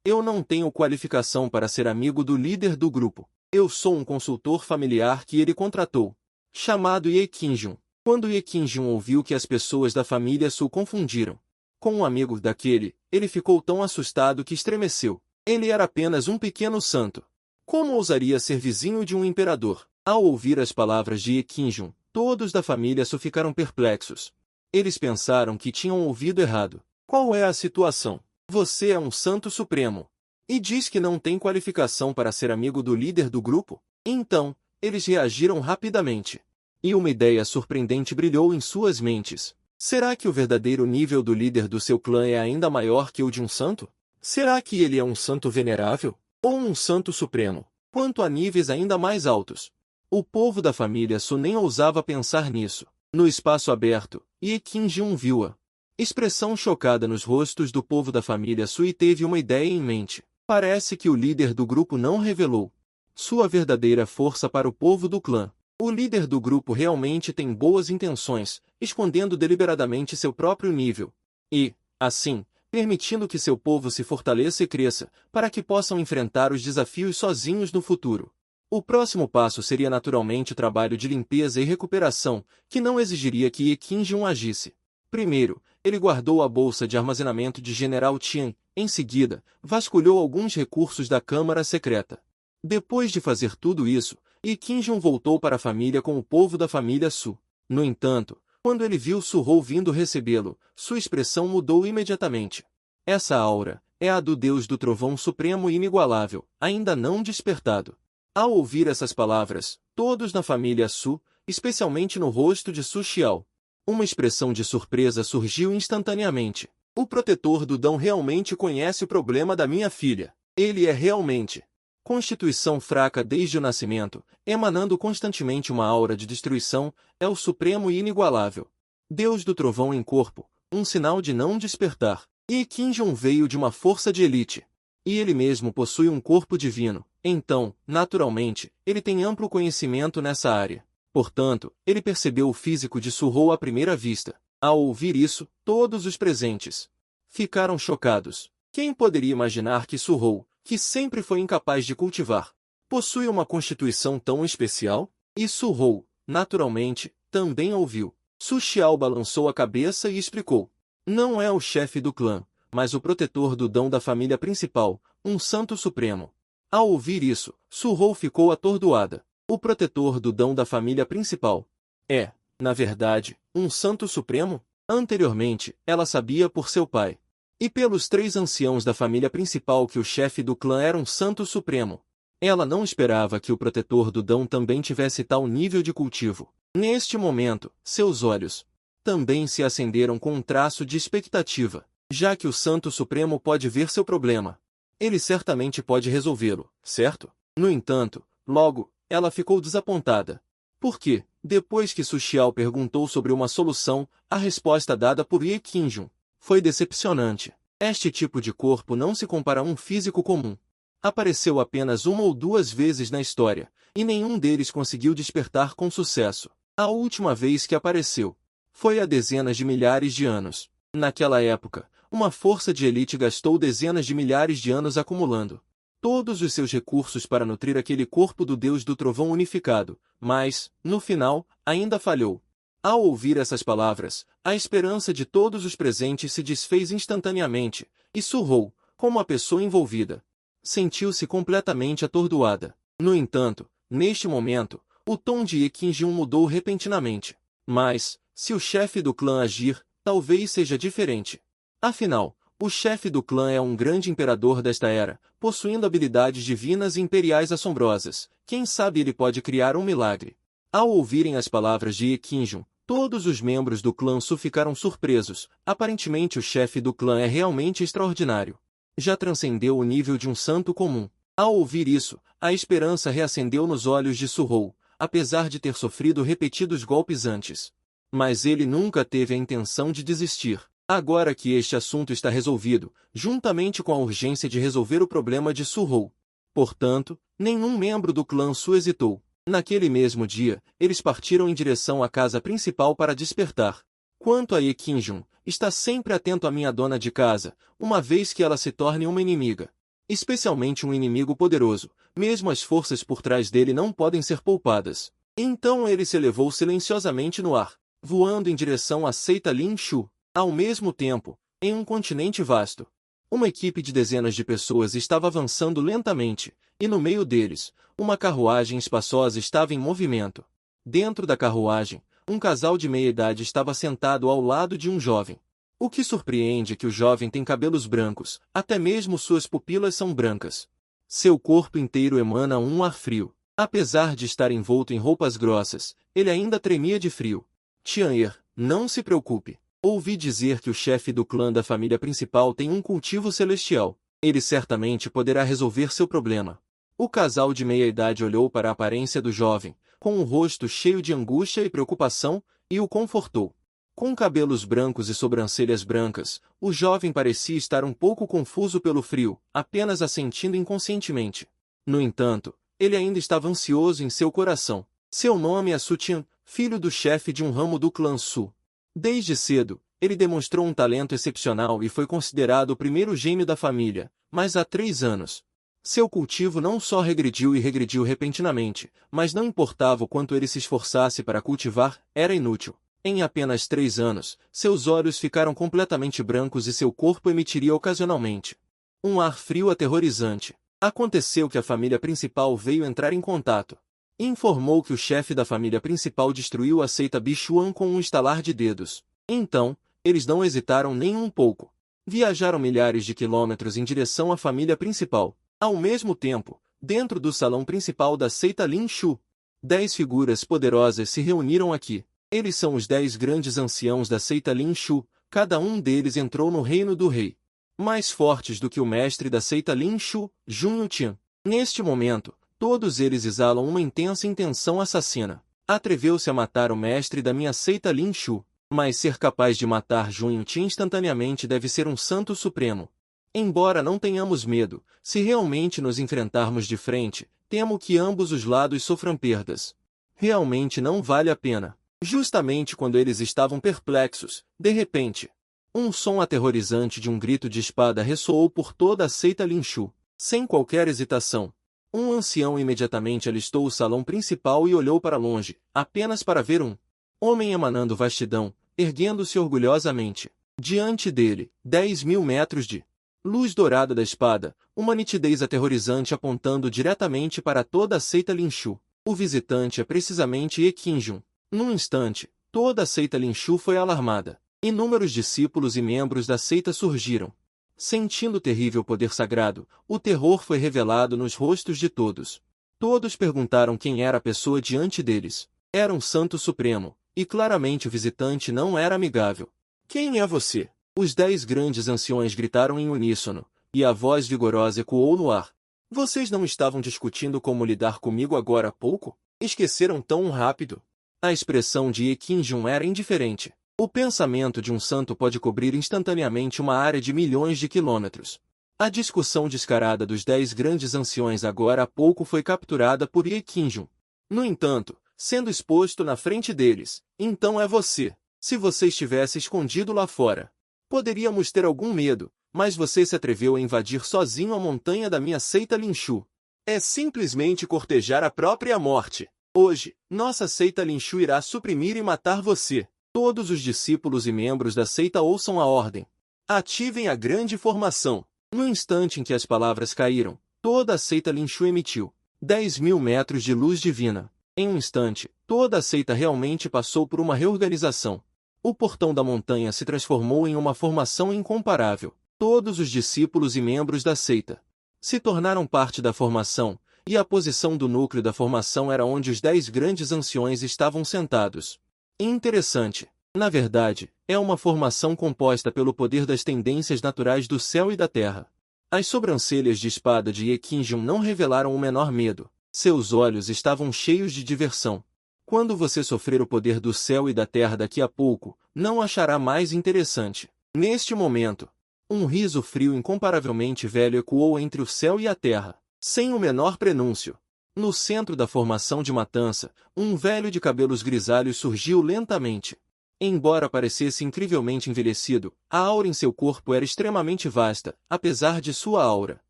eu não tenho qualificação para ser amigo do líder do grupo. Eu sou um consultor familiar que ele contratou, chamado Ye Qingjun. Quando Ye Qingjun ouviu que as pessoas da família Su confundiram com um amigo daquele, ele ficou tão assustado que estremeceu. Ele era apenas um pequeno santo. Como ousaria ser vizinho de um imperador? Ao ouvir as palavras de Ye Qingjun, todos da família Su ficaram perplexos. Eles pensaram que tinham ouvido errado. Qual é a situação? Você é um santo supremo. E diz que não tem qualificação para ser amigo do líder do grupo? Então, eles reagiram rapidamente. E uma ideia surpreendente brilhou em suas mentes. Será que o verdadeiro nível do líder do seu clã é ainda maior que o de um santo? Será que ele é um santo venerável? Ou um santo supremo? Quanto a níveis ainda mais altos? O povo da família Su nem ousava pensar nisso. No espaço aberto, Ye Qingjun viu-a expressão chocada nos rostos do povo da família Su e teve uma ideia em mente. Parece que o líder do grupo não revelou sua verdadeira força para o povo do clã. O líder do grupo realmente tem boas intenções, escondendo deliberadamente seu próprio nível. E, assim, permitindo que seu povo se fortaleça e cresça, para que possam enfrentar os desafios sozinhos no futuro. O próximo passo seria naturalmente o trabalho de limpeza e recuperação, que não exigiria que Ye Qingjun agisse. Primeiro, ele guardou a bolsa de armazenamento de General Tian. Em seguida, vasculhou alguns recursos da Câmara Secreta. Depois de fazer tudo isso, Ye Qingjun voltou para a família com o povo da família Su. No entanto, quando ele viu Su Hou vindo recebê-lo, sua expressão mudou imediatamente. Essa aura é a do Deus do Trovão Supremo e Inigualável, ainda não despertado. Ao ouvir essas palavras, todos na família Su, especialmente no rosto de Su Xiao, uma expressão de surpresa surgiu instantaneamente. O protetor do Dão realmente conhece o problema da minha filha. Ele é realmente constituição fraca desde o nascimento, emanando constantemente uma aura de destruição, é o supremo e inigualável. Deus do trovão em corpo, um sinal de não despertar. Ye Qingjun veio de uma força de elite. E ele mesmo possui um corpo divino, então, naturalmente, ele tem amplo conhecimento nessa área. Portanto, ele percebeu o físico de Su Hou à primeira vista. Ao ouvir isso, todos os presentes ficaram chocados. Quem poderia imaginar que Su Hou, que sempre foi incapaz de cultivar, possui uma constituição tão especial? E Su Hou, naturalmente, também ouviu. Su Xiao balançou a cabeça e explicou. Não é o chefe do clã, mas o protetor do Dão da família principal, um santo supremo. Ao ouvir isso, Su Hou ficou atordoada. O protetor do Dão da família principal é, na verdade, um santo supremo? Anteriormente, ela sabia por seu pai e pelos 3 anciãos da família principal que o chefe do clã era um santo supremo. Ela não esperava que o protetor do Dão também tivesse tal nível de cultivo. Neste momento, seus olhos também se acenderam com um traço de expectativa. Já que o Santo Supremo pode ver seu problema, ele certamente pode resolvê-lo, certo? No entanto, logo, ela ficou desapontada. Porque, depois que Su Xiao perguntou sobre uma solução, a resposta dada por Ye Qingjun foi decepcionante. Este tipo de corpo não se compara a um físico comum. Apareceu apenas 1 ou 2 vezes na história, e nenhum deles conseguiu despertar com sucesso. A última vez que apareceu foi há dezenas de milhares de anos. Naquela época, uma força de elite gastou dezenas de milhares de anos acumulando todos os seus recursos para nutrir aquele corpo do Deus do Trovão unificado, mas, no final, ainda falhou. Ao ouvir essas palavras, a esperança de todos os presentes se desfez instantaneamente, e Su Hou, como a pessoa envolvida, sentiu-se completamente atordoada. No entanto, neste momento, o tom de Ye Qingjun mudou repentinamente. Mas, se o chefe do clã agir, talvez seja diferente. Afinal, o chefe do clã é um grande imperador desta era, possuindo habilidades divinas e imperiais assombrosas. Quem sabe ele pode criar um milagre. Ao ouvirem as palavras de Ye Qingjun, todos os membros do clã Su ficaram surpresos. Aparentemente o chefe do clã é realmente extraordinário. Já transcendeu o nível de um santo comum. Ao ouvir isso, a esperança reacendeu nos olhos de Su Hou, apesar de ter sofrido repetidos golpes antes. Mas ele nunca teve a intenção de desistir. Agora que este assunto está resolvido, juntamente com a urgência de resolver o problema de Su Hou, portanto, nenhum membro do clã Su hesitou. Naquele mesmo dia, eles partiram em direção à casa principal para despertar. Quanto a Ye Qingjun, está sempre atento à minha dona de casa, uma vez que ela se torne uma inimiga. Especialmente um inimigo poderoso, mesmo as forças por trás dele não podem ser poupadas. Então ele se elevou silenciosamente no ar. voando em direção à seita Lin Shu. Ao mesmo tempo, em um continente vasto, uma equipe de dezenas de pessoas estava avançando lentamente, e no meio deles, uma carruagem espaçosa estava em movimento. Dentro da carruagem, um casal de meia-idade estava sentado ao lado de um jovem. O que surpreende é que o jovem tem cabelos brancos, até mesmo suas pupilas são brancas. Seu corpo inteiro emana um ar frio. Apesar de estar envolto em roupas grossas, ele ainda tremia de frio. Tian'er, não se preocupe. Ouvi dizer que o chefe do clã da família principal tem um cultivo celestial. Ele certamente poderá resolver seu problema. O casal de meia-idade olhou para a aparência do jovem, com um rosto cheio de angústia e preocupação, e o confortou. Com cabelos brancos e sobrancelhas brancas, o jovem parecia estar um pouco confuso pelo frio, apenas assentindo inconscientemente. No entanto, ele ainda estava ansioso em seu coração. Seu nome é Su Tian, filho do chefe de um ramo do clã Su. Desde cedo, ele demonstrou um talento excepcional e foi considerado o primeiro gênio da família, mas há 3 anos. Seu cultivo não só regrediu e regrediu repentinamente, mas não importava o quanto ele se esforçasse para cultivar, era inútil. Em apenas 3 anos, seus olhos ficaram completamente brancos e seu corpo emitiria ocasionalmente um ar frio aterrorizante. Aconteceu que a família principal veio entrar em contato. Informou que o chefe da família principal destruiu a seita Bichuan com um estalar de dedos. Então, eles não hesitaram nem um pouco. Viajaram milhares de quilômetros em direção à família principal. Ao mesmo tempo, dentro do salão principal da seita Lin Shu, 10 figuras poderosas se reuniram aqui. Eles são os 10 grandes anciãos da seita Lin Shu, cada um deles entrou no reino do rei. Mais fortes do que o mestre da seita Lin Shu, Jun Tian. Neste momento, todos eles exalam uma intensa intenção assassina. Atreveu-se a matar o mestre da minha seita Lin Shu, mas ser capaz de matar Jun Tian instantaneamente deve ser um santo supremo. Embora não tenhamos medo, se realmente nos enfrentarmos de frente, temo que ambos os lados sofram perdas. Realmente não vale a pena. Justamente quando eles estavam perplexos, de repente, um som aterrorizante de um grito de espada ressoou por toda a seita Lin Shu. Sem qualquer hesitação, um ancião imediatamente alistou o salão principal e olhou para longe, apenas para ver um homem emanando vastidão, erguendo-se orgulhosamente. Diante dele, 10.000 metros de luz dourada da espada, uma nitidez aterrorizante apontando diretamente para toda a seita Lin Shu. O visitante é precisamente Ye Qingjun. Num instante, toda a seita Lin Shu foi alarmada. Inúmeros discípulos e membros da seita surgiram. Sentindo o terrível poder sagrado, o terror foi revelado nos rostos de todos. Todos perguntaram quem era a pessoa diante deles. Era um santo supremo, e claramente o visitante não era amigável. Quem é você? Os 10 grandes anciões gritaram em uníssono, e a voz vigorosa ecoou no ar. Vocês não estavam discutindo como lidar comigo agora há pouco? Esqueceram tão rápido? A expressão de Ye Qingjun era indiferente. O pensamento de um santo pode cobrir instantaneamente uma área de milhões de quilômetros. A discussão descarada dos 10 grandes anciões agora há pouco foi capturada por Ye Qingjun. No entanto, sendo exposto na frente deles, então é você. Se você estivesse escondido lá fora, poderíamos ter algum medo, mas você se atreveu a invadir sozinho a montanha da minha seita Lin Shu. É simplesmente cortejar a própria morte. Hoje, nossa seita Lin Shu irá suprimir e matar você. Todos os discípulos e membros da seita ouçam a ordem. Ativem a grande formação. No instante em que as palavras caíram, toda a seita Lin Shu emitiu 10.000 metros de luz divina. Em um instante, toda a seita realmente passou por uma reorganização. O portão da montanha se transformou em uma formação incomparável. Todos os discípulos e membros da seita se tornaram parte da formação, e a posição do núcleo da formação era onde os 10 grandes anciões estavam sentados. Interessante. Na verdade, é uma formação composta pelo poder das tendências naturais do céu e da terra. As sobrancelhas de espada de Ye Qingjun não revelaram o menor medo. Seus olhos estavam cheios de diversão. Quando você sofrer o poder do céu e da terra daqui a pouco, não achará mais interessante. Neste momento, um riso frio incomparavelmente velho ecoou entre o céu e a terra, sem o menor prenúncio. No centro da formação de matança, um velho de cabelos grisalhos surgiu lentamente. Embora parecesse incrivelmente envelhecido, a aura em seu corpo era extremamente vasta, apesar de sua aura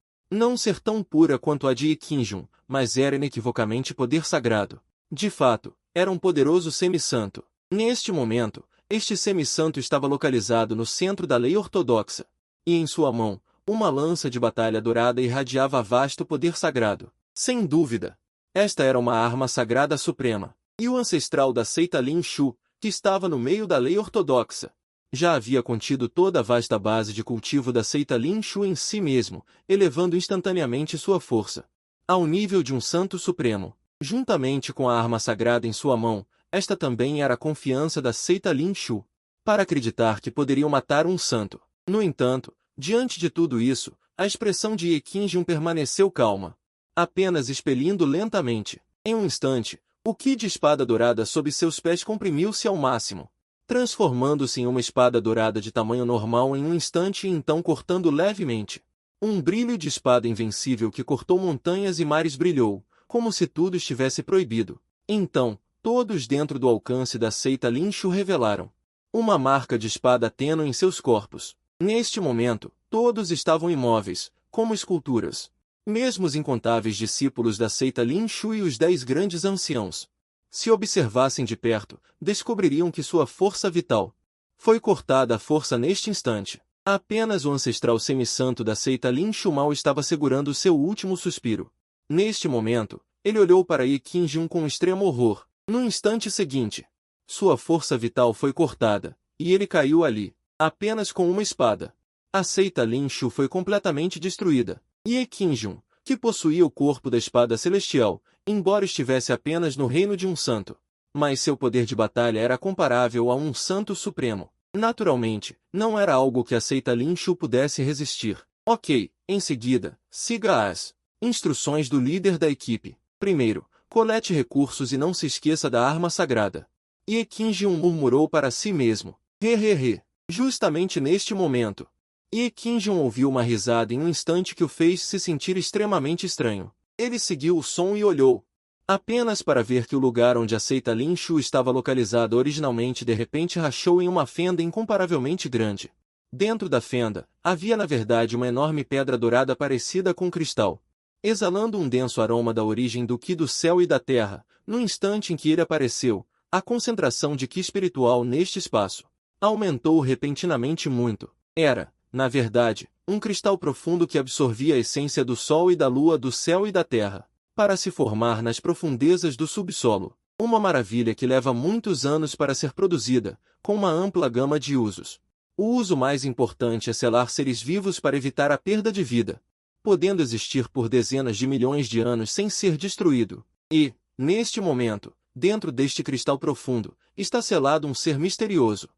não ser tão pura quanto a de Ye Qingjun, mas era inequivocamente poder sagrado. De fato, era um poderoso semi-santo. Neste momento, este semi-santo estava localizado no centro da lei ortodoxa, e em sua mão, uma lança de batalha dourada irradiava vasto poder sagrado. Sem dúvida, esta era uma arma sagrada suprema, e o ancestral da seita Lin Shu, que estava no meio da lei ortodoxa, já havia contido toda a vasta base de cultivo da seita Lin Shu em si mesmo, elevando instantaneamente sua força ao nível de um santo supremo. Juntamente com a arma sagrada em sua mão, esta também era a confiança da seita Lin Shu, para acreditar que poderiam matar um santo. No entanto, diante de tudo isso, a expressão de Ye Qingjun permaneceu calma, apenas expelindo lentamente. Em um instante, o ki de espada dourada sob seus pés comprimiu-se ao máximo, transformando-se em uma espada dourada de tamanho normal em um instante e então cortando levemente. Um brilho de espada invencível que cortou montanhas e mares brilhou, como se tudo estivesse proibido. Então, todos dentro do alcance da seita Lin Shu revelaram uma marca de espada tênue em seus corpos. Neste momento, todos estavam imóveis, como esculturas. Mesmo os incontáveis discípulos da seita Lin Shu e os 10 grandes anciãos, se observassem de perto, descobririam que sua força vital foi cortada à força neste instante. Apenas o ancestral semi-santo da seita Lin Shu mal estava segurando seu último suspiro. Neste momento, ele olhou para Ye Qingjun com extremo horror. No instante seguinte, sua força vital foi cortada, e ele caiu ali, apenas com uma espada. A seita Lin Shu foi completamente destruída. Ye Qingjun, que possuía o corpo da espada celestial, embora estivesse apenas no reino de um santo, mas seu poder de batalha era comparável a um santo supremo. Naturalmente, não era algo que a seita Lin Shu pudesse resistir. Ok, em seguida, siga as instruções do líder da equipe. Primeiro, colete recursos e não se esqueça da arma sagrada. Ye Qingjun murmurou para si mesmo. Hehehe. Justamente neste momento, Ye Qingjun ouviu uma risada em um instante que o fez se sentir extremamente estranho. Ele seguiu o som e olhou, apenas para ver que o lugar onde a seita Lin Shu estava localizada originalmente de repente rachou em uma fenda incomparavelmente grande. Dentro da fenda, havia na verdade uma enorme pedra dourada parecida com cristal, exalando um denso aroma da origem do Ki do céu e da terra. No instante em que ele apareceu, a concentração de Ki espiritual neste espaço aumentou repentinamente muito. Era, na verdade, um cristal profundo que absorvia a essência do sol e da lua, do céu e da terra, para se formar nas profundezas do subsolo. Uma maravilha que leva muitos anos para ser produzida, com uma ampla gama de usos. O uso mais importante é selar seres vivos para evitar a perda de vida, podendo existir por dezenas de milhões de anos sem ser destruído. E, neste momento, dentro deste cristal profundo, está selado um ser misterioso.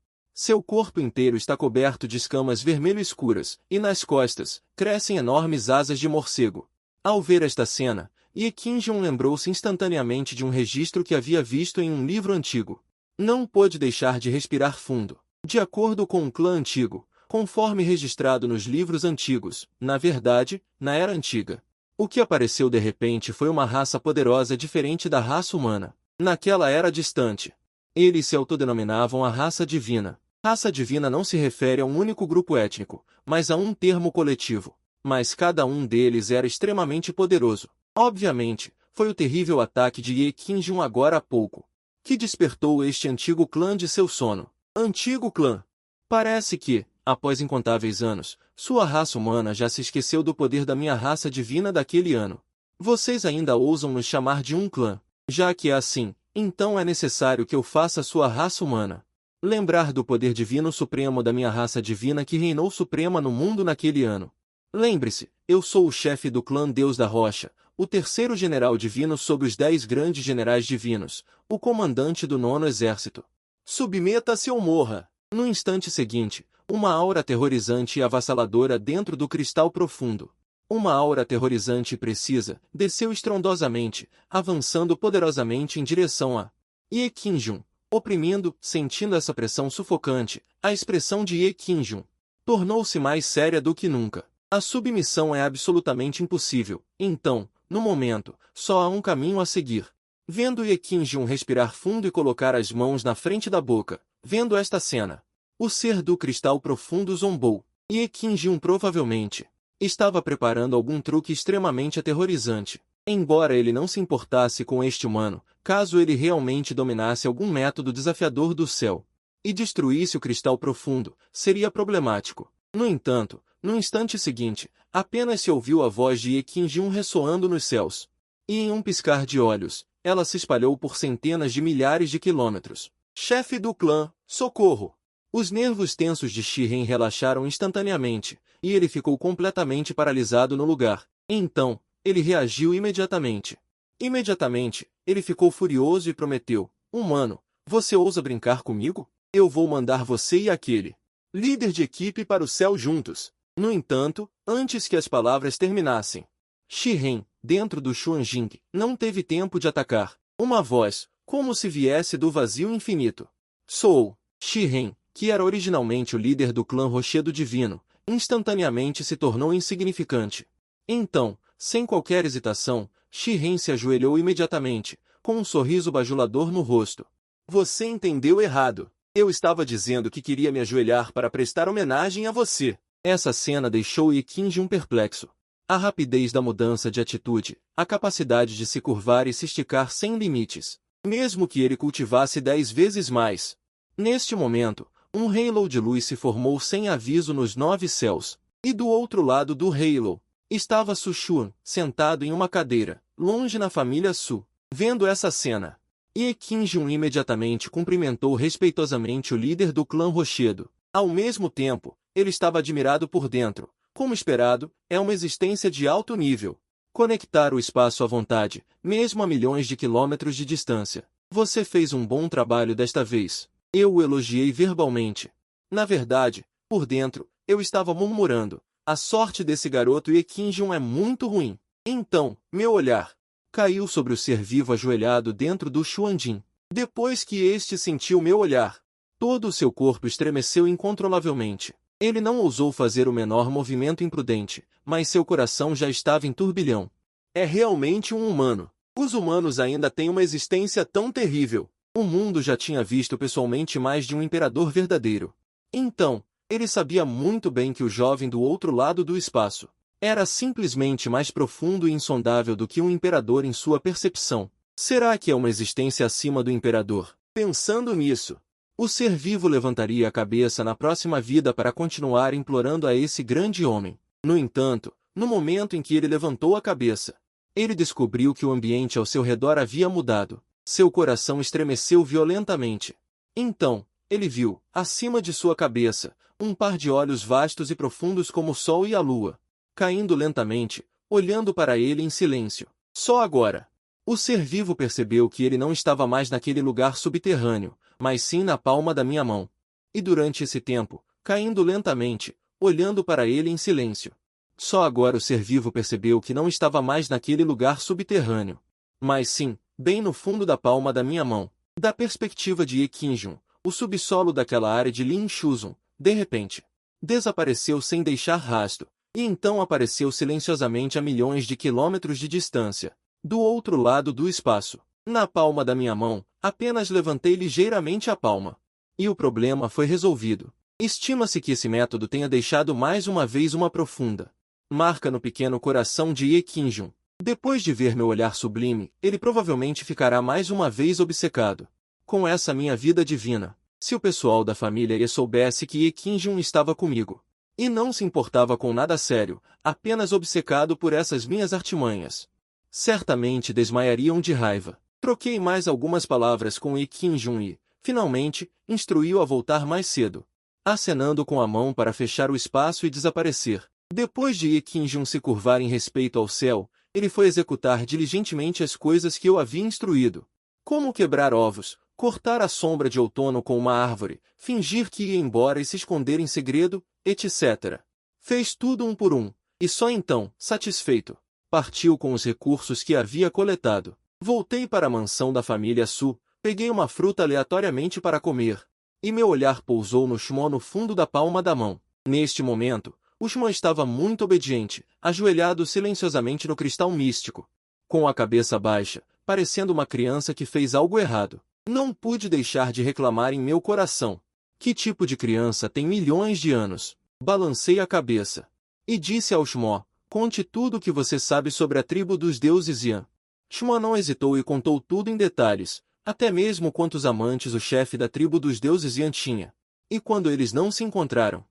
Seu corpo inteiro está coberto de escamas vermelho escuras, e nas costas, crescem enormes asas de morcego. Ao ver esta cena, Ye Qingjun lembrou-se instantaneamente de um registro que havia visto em um livro antigo. Não pôde deixar de respirar fundo. De acordo com um clã antigo, conforme registrado nos livros antigos, na verdade, na Era Antiga, o que apareceu de repente foi uma raça poderosa diferente da raça humana. Naquela era distante, eles se autodenominavam a raça divina. Raça divina não se refere a um único grupo étnico, mas a um termo coletivo. Mas cada um deles era extremamente poderoso. Obviamente, foi o terrível ataque de Ye Qingjun agora há pouco que despertou este antigo clã de seu sono. Antigo clã. Parece que, após incontáveis anos, sua raça humana já se esqueceu do poder da minha raça divina daquele ano. Vocês ainda ousam nos chamar de um clã. Já que é assim, então é necessário que eu faça sua raça humana lembrar do poder divino supremo da minha raça divina que reinou suprema no mundo naquele ano. Lembre-se, eu sou o chefe do clã Deus da Rocha, o terceiro general divino sob os 10 grandes generais divinos, o comandante do 9º exército. Submeta-se ou morra. No instante seguinte, uma aura aterrorizante e avassaladora dentro do cristal profundo. Uma aura aterrorizante e precisa, desceu estrondosamente, avançando poderosamente em direção a Ye Qingjun. Oprimindo, sentindo essa pressão sufocante, a expressão de Ye Qingjun tornou-se mais séria do que nunca. A submissão é absolutamente impossível, então, no momento, só há um caminho a seguir. Vendo Ye Qingjun respirar fundo e colocar as mãos na frente da boca, vendo esta cena, o ser do cristal profundo zombou. Ye Qingjun provavelmente estava preparando algum truque extremamente aterrorizante. Embora ele não se importasse com este humano, caso ele realmente dominasse algum método desafiador do céu e destruísse o cristal profundo, seria problemático. No entanto, no instante seguinte, apenas se ouviu a voz de Ekin-jun ressoando nos céus. E em um piscar de olhos, ela se espalhou por centenas de milhares de quilômetros. Chefe do clã, socorro! Os nervos tensos de Shiren relaxaram instantaneamente, e ele ficou completamente paralisado no lugar. Então, ele reagiu imediatamente. Imediatamente, ele ficou furioso e prometeu: Humano, você ousa brincar comigo? Eu vou mandar você e aquele líder de equipe para o céu juntos. No entanto, antes que as palavras terminassem, Shiren, dentro do Xuanjing, não teve tempo de atacar. Uma voz, como se viesse do vazio infinito. Sou Shiren, que era originalmente o líder do clã Rochedo Divino, instantaneamente se tornou insignificante. Então, sem qualquer hesitação, Shiren se ajoelhou imediatamente, com um sorriso bajulador no rosto. Você entendeu errado. Eu estava dizendo que queria me ajoelhar para prestar homenagem a você. Essa cena deixou Ekin-jun perplexo. A rapidez da mudança de atitude, a capacidade de se curvar e se esticar sem limites, mesmo que ele cultivasse 10 vezes mais. Neste momento, um halo de luz se formou sem aviso nos 9 céus, e do outro lado do halo, estava Su Xuan, sentado em uma cadeira, longe na família Su. Vendo essa cena, Ekin-jun imediatamente cumprimentou respeitosamente o líder do clã Rochedo. Ao mesmo tempo, ele estava admirado por dentro. Como esperado, é uma existência de alto nível. Conectar o espaço à vontade, mesmo a milhões de quilômetros de distância. Você fez um bom trabalho desta vez. Eu o elogiei verbalmente. Na verdade, por dentro, eu estava murmurando: a sorte desse garoto Ekin-jun é muito ruim. Então, meu olhar caiu sobre o ser vivo ajoelhado dentro do Xuanjin. Depois que este sentiu meu olhar, todo o seu corpo estremeceu incontrolavelmente. Ele não ousou fazer o menor movimento imprudente, mas seu coração já estava em turbilhão. É realmente um humano. Os humanos ainda têm uma existência tão terrível. O mundo já tinha visto pessoalmente mais de um imperador verdadeiro. Então, ele sabia muito bem que o jovem do outro lado do espaço era simplesmente mais profundo e insondável do que um imperador em sua percepção. Será que é uma existência acima do imperador? Pensando nisso, o ser vivo levantaria a cabeça na próxima vida para continuar implorando a esse grande homem. No entanto, no momento em que ele levantou a cabeça, ele descobriu que o ambiente ao seu redor havia mudado. Seu coração estremeceu violentamente. Então, ele viu, acima de sua cabeça, um par de olhos vastos e profundos como o sol e a lua, caindo lentamente, olhando para ele em silêncio. Só agora, o ser vivo percebeu que ele não estava mais naquele lugar subterrâneo, mas sim na palma da minha mão. E durante esse tempo, caindo lentamente, olhando para ele em silêncio. Só agora o ser vivo percebeu que não estava mais naquele lugar subterrâneo, mas sim, bem no fundo da palma da minha mão. Da perspectiva de Ekin-jun, o subsolo daquela área de Lin Shuzun, de repente, desapareceu sem deixar rastro, e então apareceu silenciosamente a milhões de quilômetros de distância. Do outro lado do espaço, na palma da minha mão, apenas levantei ligeiramente a palma. E o problema foi resolvido. Estima-se que esse método tenha deixado mais uma vez uma profunda marca no pequeno coração de Ekin-jun. Depois de ver meu olhar sublime, ele provavelmente ficará mais uma vez obcecado com essa minha vida divina. Se o pessoal da família E soubesse que Ekin-jun estava comigo, e não se importava com nada sério, apenas obcecado por essas minhas artimanhas, certamente desmaiariam de raiva. Troquei mais algumas palavras com Ekin-jun e, finalmente, instruiu a voltar mais cedo, acenando com a mão para fechar o espaço e desaparecer. Depois de Ekin-jun se curvar em respeito ao céu, ele foi executar diligentemente as coisas que eu havia instruído. Como quebrar ovos, cortar a sombra de outono com uma árvore, fingir que ia embora e se esconder em segredo, etc. Fez tudo um por um, e só então, satisfeito, partiu com os recursos que havia coletado. Voltei para a mansão da família Su, peguei uma fruta aleatoriamente para comer, e meu olhar pousou no Shmo no fundo da palma da mão. Neste momento, o Shmo estava muito obediente, ajoelhado silenciosamente no cristal místico, com a cabeça baixa, parecendo uma criança que fez algo errado. Não pude deixar de reclamar em meu coração. Que tipo de criança tem milhões de anos? Balancei a cabeça e disse ao Shmo: Conte tudo o que você sabe sobre a tribo dos deuses Yan. Shua não hesitou e contou tudo em detalhes, até mesmo quantos amantes o chefe da tribo dos deuses Yan tinha. E quando eles não se encontraram,